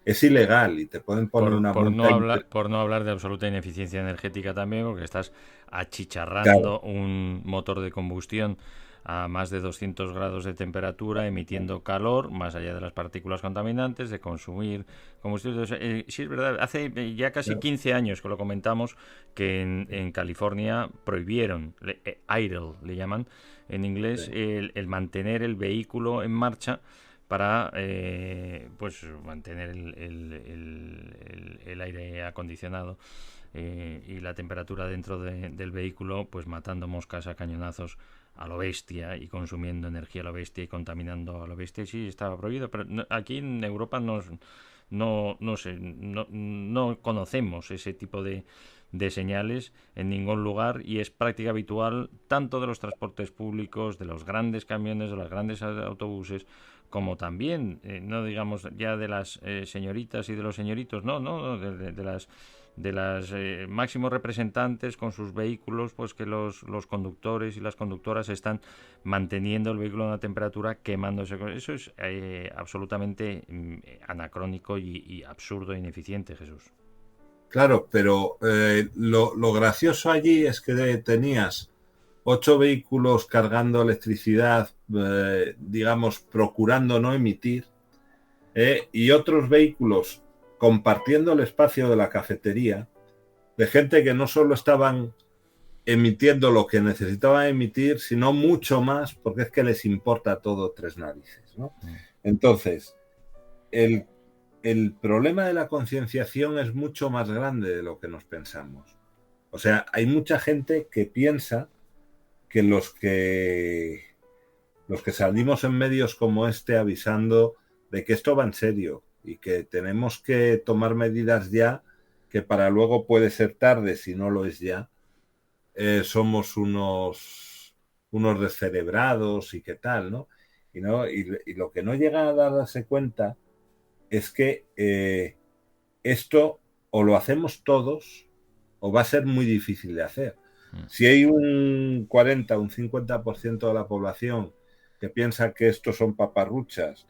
es ilegal y te pueden poner una multa. Por no hablar de absoluta ineficiencia energética también, porque estás achicharrando Claro. un motor de combustión a más de 200 grados de temperatura, emitiendo calor, más allá de las partículas contaminantes, de consumir combustible. Sí, es verdad, hace ya casi 15 años que lo comentamos, que en California prohibieron, idle le llaman en inglés, el mantener el vehículo en marcha para pues mantener el aire acondicionado y la temperatura dentro del vehículo, pues matando moscas a cañonazos a lo bestia y consumiendo energía a lo bestia y contaminando a lo bestia. Sí, estaba prohibido, pero aquí en Europa no sé, no conocemos ese tipo de señales en ningún lugar, y es práctica habitual tanto de los transportes públicos, de los grandes camiones, de los grandes autobuses, como también, no digamos ya de las señoritas y de los señoritos, no, de las máximos representantes con sus vehículos, pues que los conductores y las conductoras están manteniendo el vehículo a una temperatura, quemándose. Eso es absolutamente anacrónico y absurdo e ineficiente, Jesús. Claro, pero lo gracioso allí es que tenías 8 vehículos cargando electricidad, digamos, procurando no emitir, y otros vehículos compartiendo el espacio de la cafetería, de gente que no solo estaban emitiendo lo que necesitaban emitir, sino mucho más, porque es que les importa todo tres narices, ¿no? Entonces, el problema de la concienciación es mucho más grande de lo que nos pensamos. O sea, hay mucha gente que piensa que los que salimos en medios como este avisando de que esto va en serio y que tenemos que tomar medidas ya, que para luego puede ser tarde si no lo es ya, somos unos descerebrados y qué tal, ¿no? Y lo que no llega a darse cuenta es que esto o lo hacemos todos o va a ser muy difícil de hacer. Si hay un 40 o un 50% de la población que piensa que estos son paparruchas,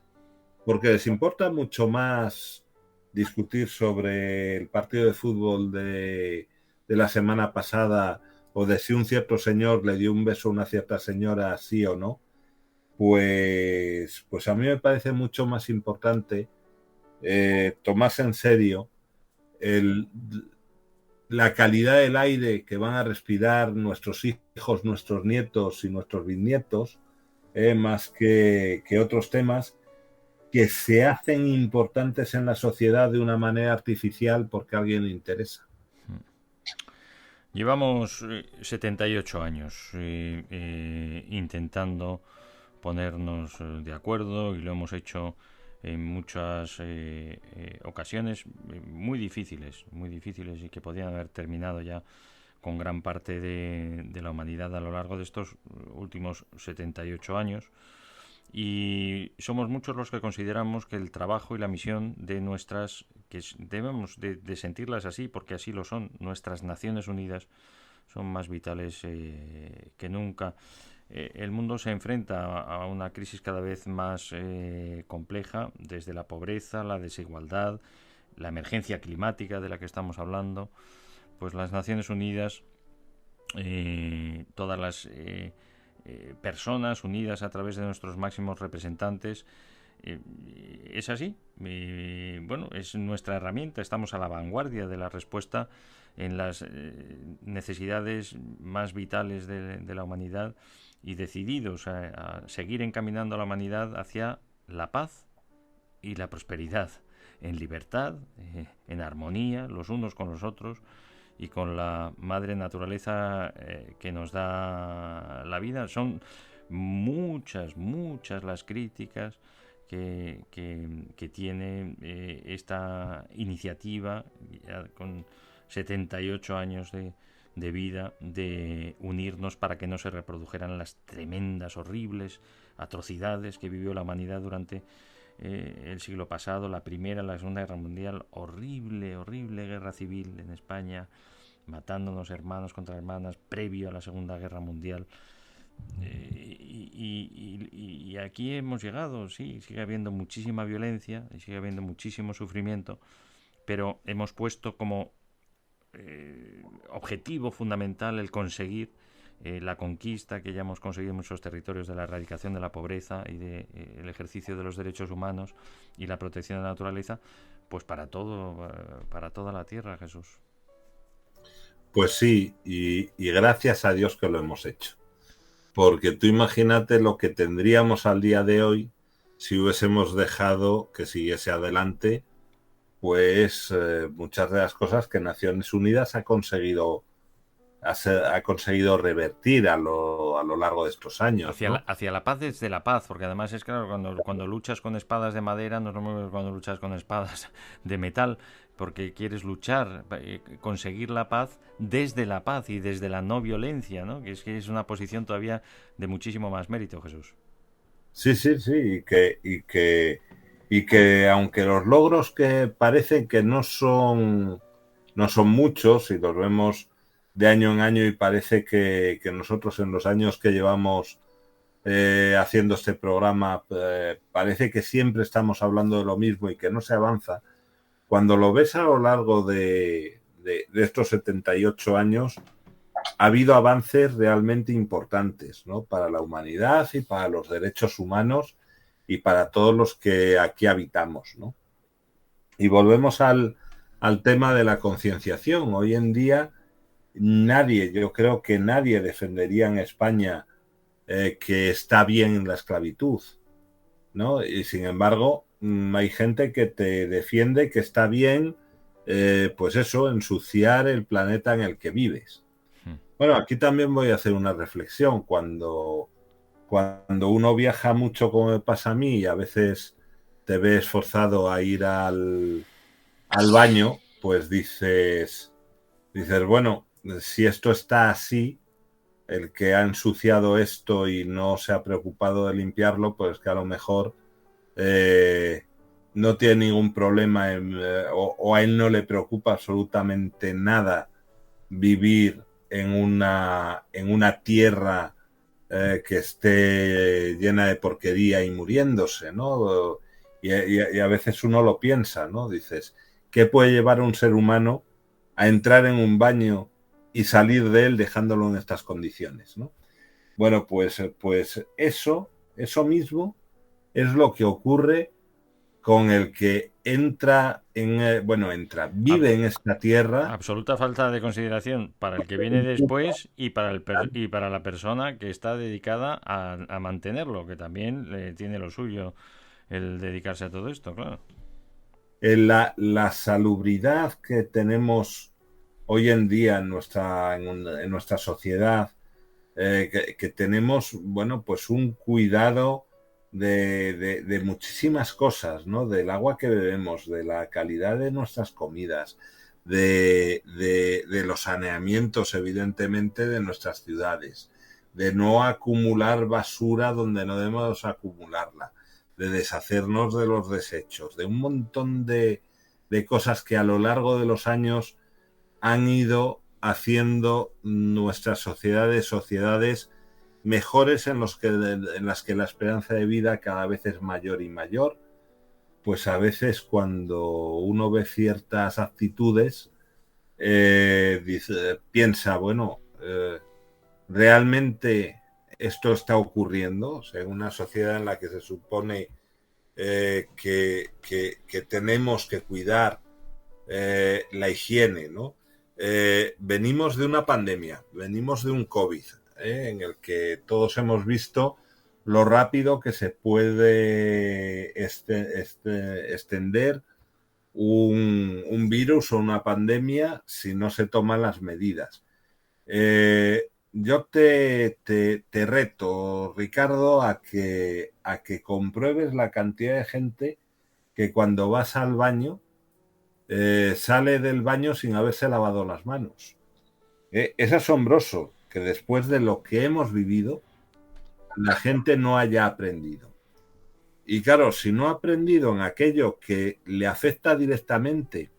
porque les importa mucho más discutir sobre el partido de fútbol de la semana pasada, o de si un cierto señor le dio un beso a una cierta señora, sí o no, pues a mí me parece mucho más importante tomarse en serio la calidad del aire que van a respirar nuestros hijos, nuestros nietos y nuestros bisnietos, más que otros temas que se hacen importantes en la sociedad de una manera artificial porque a alguien le interesa. Llevamos 78 años intentando ponernos de acuerdo, y lo hemos hecho en muchas ocasiones muy difíciles y que podían haber terminado ya con gran parte de la humanidad a lo largo de estos últimos 78 años. Y somos muchos los que consideramos que el trabajo y la misión de nuestras, que debemos de sentirlas así, porque así lo son, nuestras Naciones Unidas, son más vitales que nunca. El mundo se enfrenta a una crisis cada vez más compleja, desde la pobreza, la desigualdad, la emergencia climática de la que estamos hablando. Pues las Naciones Unidas, todas las personas unidas a través de nuestros máximos representantes, es así. Bueno, es nuestra herramienta. Estamos a la vanguardia de la respuesta en las necesidades más vitales de la humanidad, y decididos a seguir encaminando a la humanidad hacia la paz y la prosperidad, en libertad, en armonía los unos con los otros, y con la madre naturaleza que nos da la vida. Son muchas las críticas que tiene esta iniciativa, ya con 78 años de vida, de unirnos para que no se reprodujeran las tremendas, horribles atrocidades que vivió la humanidad durante el siglo pasado, la Primera, la Segunda Guerra Mundial, horrible guerra civil en España, matándonos hermanos contra hermanas previo a la Segunda Guerra Mundial. Y aquí hemos llegado, sí, sigue habiendo muchísima violencia, sigue habiendo muchísimo sufrimiento, pero hemos puesto como objetivo fundamental el conseguir la conquista que ya hemos conseguido en muchos territorios de la erradicación de la pobreza y de el ejercicio de los derechos humanos y la protección de la naturaleza, pues para toda la tierra, Jesús. Pues sí, y gracias a Dios que lo hemos hecho. Porque tú imagínate lo que tendríamos al día de hoy si hubiésemos dejado que siguiese adelante, pues muchas de las cosas que Naciones Unidas ha conseguido revertir a lo largo de estos años. Hacia la paz desde la paz, porque además es claro, cuando luchas con espadas de madera no es lo mismo que cuando luchas con espadas de metal, porque quieres luchar, conseguir la paz desde la paz y desde la no violencia, ¿no? Que es una posición todavía de muchísimo más mérito, Jesús. Sí, y que aunque los logros que parecen que no son muchos, y los vemos de año en año, y parece que nosotros en los años que llevamos haciendo este programa parece que siempre estamos hablando de lo mismo y que no se avanza. Cuando lo ves a lo largo de estos 78 años, ha habido avances realmente importantes, ¿no? Para la humanidad y para los derechos humanos y para todos los que aquí habitamos, ¿no? Y volvemos al tema de la concienciación. Hoy en día yo creo que nadie defendería en España que está bien la esclavitud, ¿no? Y sin embargo, hay gente que te defiende que está bien, pues eso, ensuciar el planeta en el que vives. Bueno, aquí también voy a hacer una reflexión. Cuando uno viaja mucho, como me pasa a mí, y a veces te ves forzado a ir al baño, pues dices, bueno, si esto está así, el que ha ensuciado esto y no se ha preocupado de limpiarlo, pues que a lo mejor no tiene ningún problema o a él no le preocupa absolutamente nada vivir en una tierra que esté llena de porquería y muriéndose, ¿no? Y a veces uno lo piensa, ¿no? Dices, ¿qué puede llevar a un ser humano a entrar en un baño y salir de él dejándolo en estas condiciones, ¿no? Bueno, pues eso mismo es lo que ocurre con el que vive en esta tierra. Absoluta falta de consideración para el que viene después y para la persona que está dedicada a mantenerlo, que también tiene lo suyo el dedicarse a todo esto, claro. La salubridad que tenemos hoy en día en nuestra sociedad, que tenemos, bueno, pues un cuidado de muchísimas cosas, ¿no? Del agua que bebemos, de la calidad de nuestras comidas, de los saneamientos, evidentemente, de nuestras ciudades, de no acumular basura donde no debemos acumularla, de deshacernos de los desechos, de un montón de cosas que a lo largo de los años han ido haciendo nuestras sociedades mejores, en las que la esperanza de vida cada vez es mayor y mayor. Pues a veces cuando uno ve ciertas actitudes, piensa, bueno, ¿realmente esto está ocurriendo? O sea, en una sociedad en la que se supone que tenemos que cuidar la higiene, ¿no? Venimos de una pandemia, venimos de un COVID, en el que todos hemos visto lo rápido que se puede extender un virus o una pandemia si no se toman las medidas. Yo te reto, Ricardo, a que compruebes la cantidad de gente que cuando vas al baño sale del baño sin haberse lavado las manos. Es asombroso que después de lo que hemos vivido, la gente no haya aprendido. Y claro, si no ha aprendido en aquello que le afecta directamente,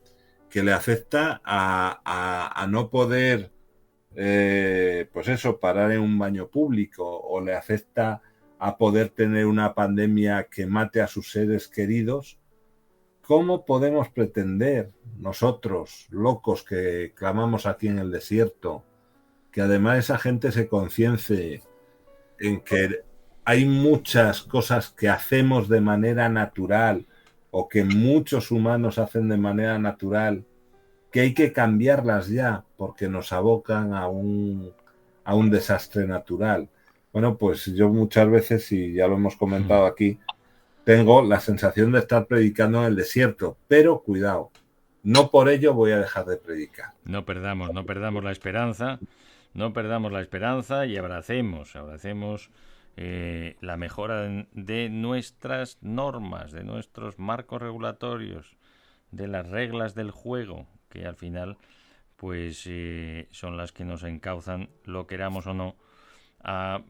que le afecta a no poder, pues eso, parar en un baño público, o le afecta a poder tener una pandemia que mate a sus seres queridos, ¿cómo podemos pretender nosotros, locos que clamamos aquí en el desierto, que además esa gente se conciencie en que hay muchas cosas que hacemos de manera natural o que muchos humanos hacen de manera natural, que hay que cambiarlas ya porque nos abocan a un desastre natural? Bueno, pues yo muchas veces, y ya lo hemos comentado aquí, tengo la sensación de estar predicando en el desierto, pero cuidado, no por ello voy a dejar de predicar. No perdamos la esperanza, y abracemos la mejora de nuestras normas, de nuestros marcos regulatorios, de las reglas del juego, que al final pues son las que nos encauzan, lo queramos o no, a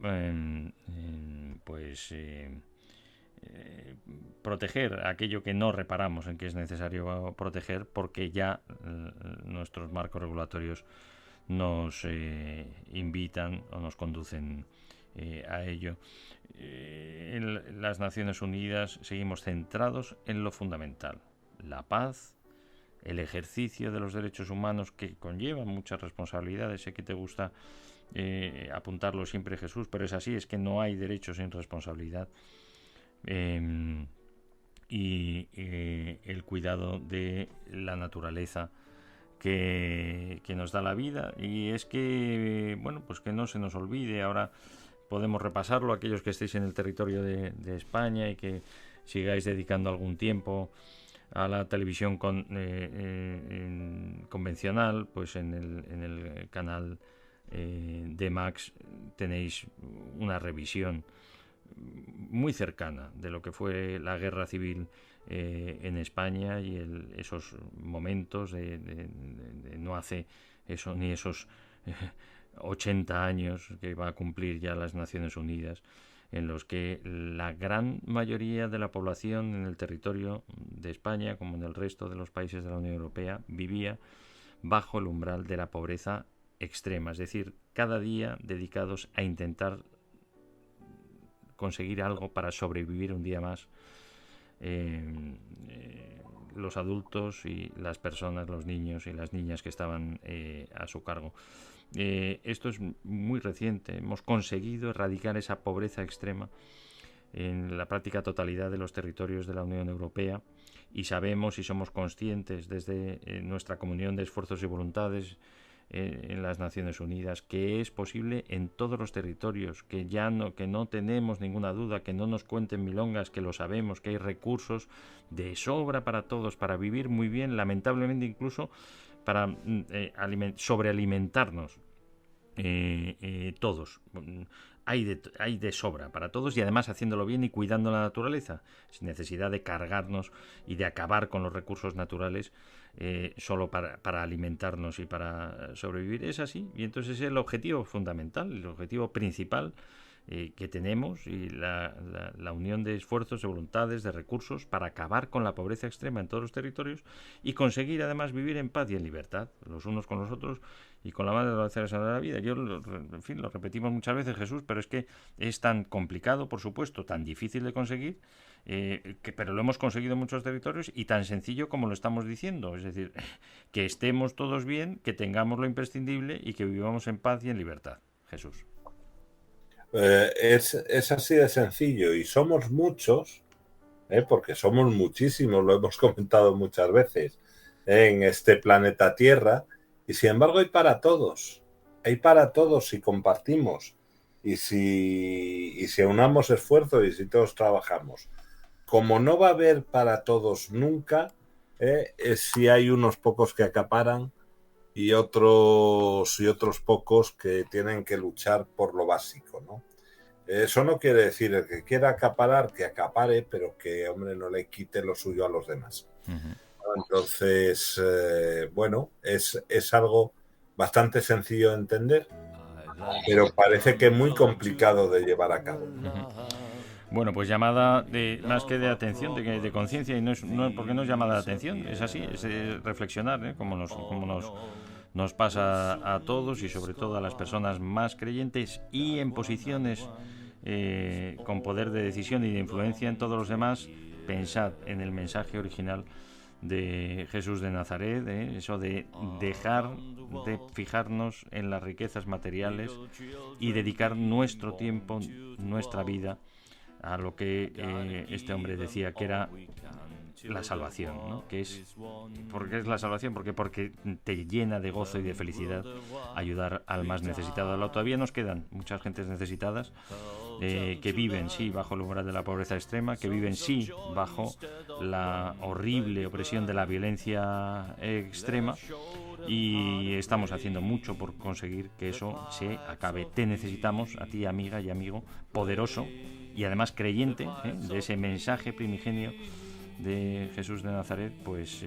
proteger aquello que no reparamos en que es necesario proteger, porque ya nuestros marcos regulatorios nos invitan o nos conducen a ello. En las Naciones Unidas seguimos centrados en lo fundamental: la paz, el ejercicio de los derechos humanos, que conllevan muchas responsabilidades. Sé que te gusta apuntarlo siempre, Jesús, pero es así, es que no hay derechos sin responsabilidad. Y el cuidado de la naturaleza que nos da la vida. Y es que, bueno, pues que no se nos olvide. Ahora podemos repasarlo, aquellos que estéis en el territorio de España y que sigáis dedicando algún tiempo a la televisión convencional, pues en el canal de Max tenéis una revisión muy cercana de lo que fue la guerra civil en España, y esos momentos de no hace eso ni esos 80 años que va a cumplir ya las Naciones Unidas, en los que la gran mayoría de la población en el territorio de España, como en el resto de los países de la Unión Europea, vivía bajo el umbral de la pobreza extrema, es decir, cada día dedicados a intentar conseguir algo para sobrevivir un día más, los adultos y las personas, los niños y las niñas que estaban a su cargo. Esto es muy reciente. Hemos conseguido erradicar esa pobreza extrema en la práctica totalidad de los territorios de la Unión Europea, y sabemos y somos conscientes desde nuestra comunión de esfuerzos y voluntades en las Naciones Unidas que es posible en todos los territorios, que no tenemos ninguna duda, que no nos cuenten milongas, que lo sabemos, que hay recursos de sobra para todos, para vivir muy bien, lamentablemente incluso para sobrealimentarnos todos. Hay de sobra para todos, y además haciéndolo bien y cuidando la naturaleza, sin necesidad de cargarnos y de acabar con los recursos naturales solo para alimentarnos y para sobrevivir. Es así, y entonces es el objetivo fundamental, el objetivo principal que tenemos, y la unión de esfuerzos, de voluntades, de recursos para acabar con la pobreza extrema en todos los territorios y conseguir además vivir en paz y en libertad los unos con los otros y con la madre de los de la vida. En fin, lo repetimos muchas veces, Jesús, pero es que es tan complicado, por supuesto, tan difícil de conseguir, pero lo hemos conseguido en muchos territorios, y tan sencillo como lo estamos diciendo, es decir, que estemos todos bien, que tengamos lo imprescindible y que vivamos en paz y en libertad. Jesús. Es así de sencillo, y somos muchos, porque somos muchísimos, lo hemos comentado muchas veces, en este planeta Tierra, y sin embargo hay para todos si compartimos y si aunamos esfuerzos y si todos trabajamos. Como no va a haber para todos nunca, si hay unos pocos que acaparan y otros pocos que tienen que luchar por lo básico, ¿no? Eso no quiere decir el que quiera acaparar, que acapare, pero que, hombre, no le quite lo suyo a los demás. Entonces, bueno, es algo bastante sencillo de entender, pero parece que muy complicado de llevar a cabo. Bueno, pues llamada más que de atención, de conciencia, y no porque no es llamada de atención, es así, es reflexionar, como nos pasa a todos y sobre todo a las personas más creyentes y en posiciones con poder de decisión y de influencia en todos los demás. Pensad en el mensaje original de Jesús de Nazaret, eso de dejar de fijarnos en las riquezas materiales y dedicar nuestro tiempo, nuestra vida a lo que este hombre decía que era la salvación, ¿no? ¿Por qué es la salvación? Porque te llena de gozo y de felicidad ayudar al más necesitado. Todavía nos quedan muchas gentes necesitadas que viven, sí, bajo el umbral de la pobreza extrema, que viven, sí, bajo la horrible opresión de la violencia extrema, y estamos haciendo mucho por conseguir que eso se acabe. Te necesitamos, a ti, amiga y amigo, poderoso y además creyente de ese mensaje primigenio de Jesús de Nazaret, pues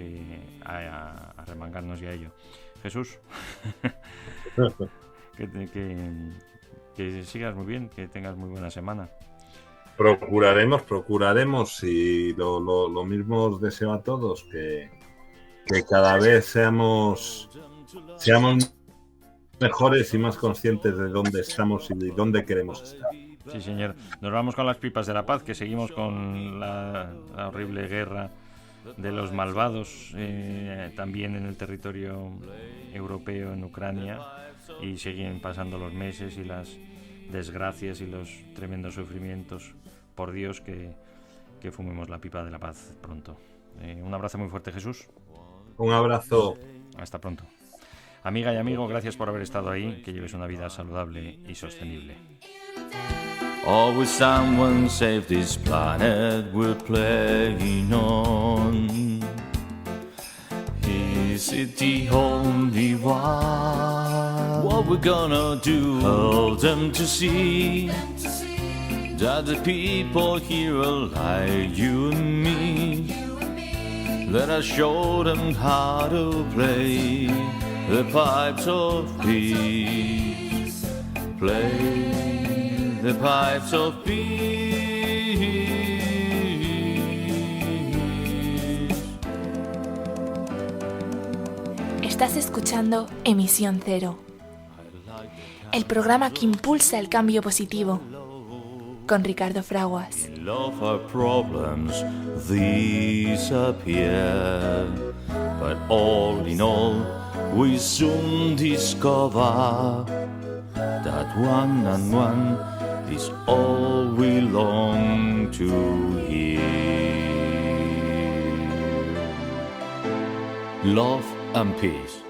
a remangarnos ya a ello. Jesús, que sigas muy bien, que tengas muy buena semana. Procuraremos, y lo mismo os deseo a todos, que cada vez seamos mejores y más conscientes de dónde estamos y de dónde queremos estar. Sí, señor. Nos vamos con las pipas de la paz, que seguimos con la horrible guerra de los malvados también en el territorio europeo, en Ucrania, y siguen pasando los meses y las desgracias y los tremendos sufrimientos. Por Dios, que fumemos la pipa de la paz pronto. Un abrazo muy fuerte, Jesús. Un abrazo. Hasta pronto. Amiga y amigo, gracias por haber estado ahí, que lleves una vida saludable y sostenible. Always someone save this planet we're playing on. Is it the only one? What we're gonna do? Help them to see that the people here are like you and me. Let us show them how to play the pipes of peace. Play the pipes of peace. Estás escuchando Emisión Cero, el programa que impulsa el cambio positivo, con Ricardo Fraguas. Love our problems disappear, but all in all we soon discover that one and one is all we long to hear. Love and peace.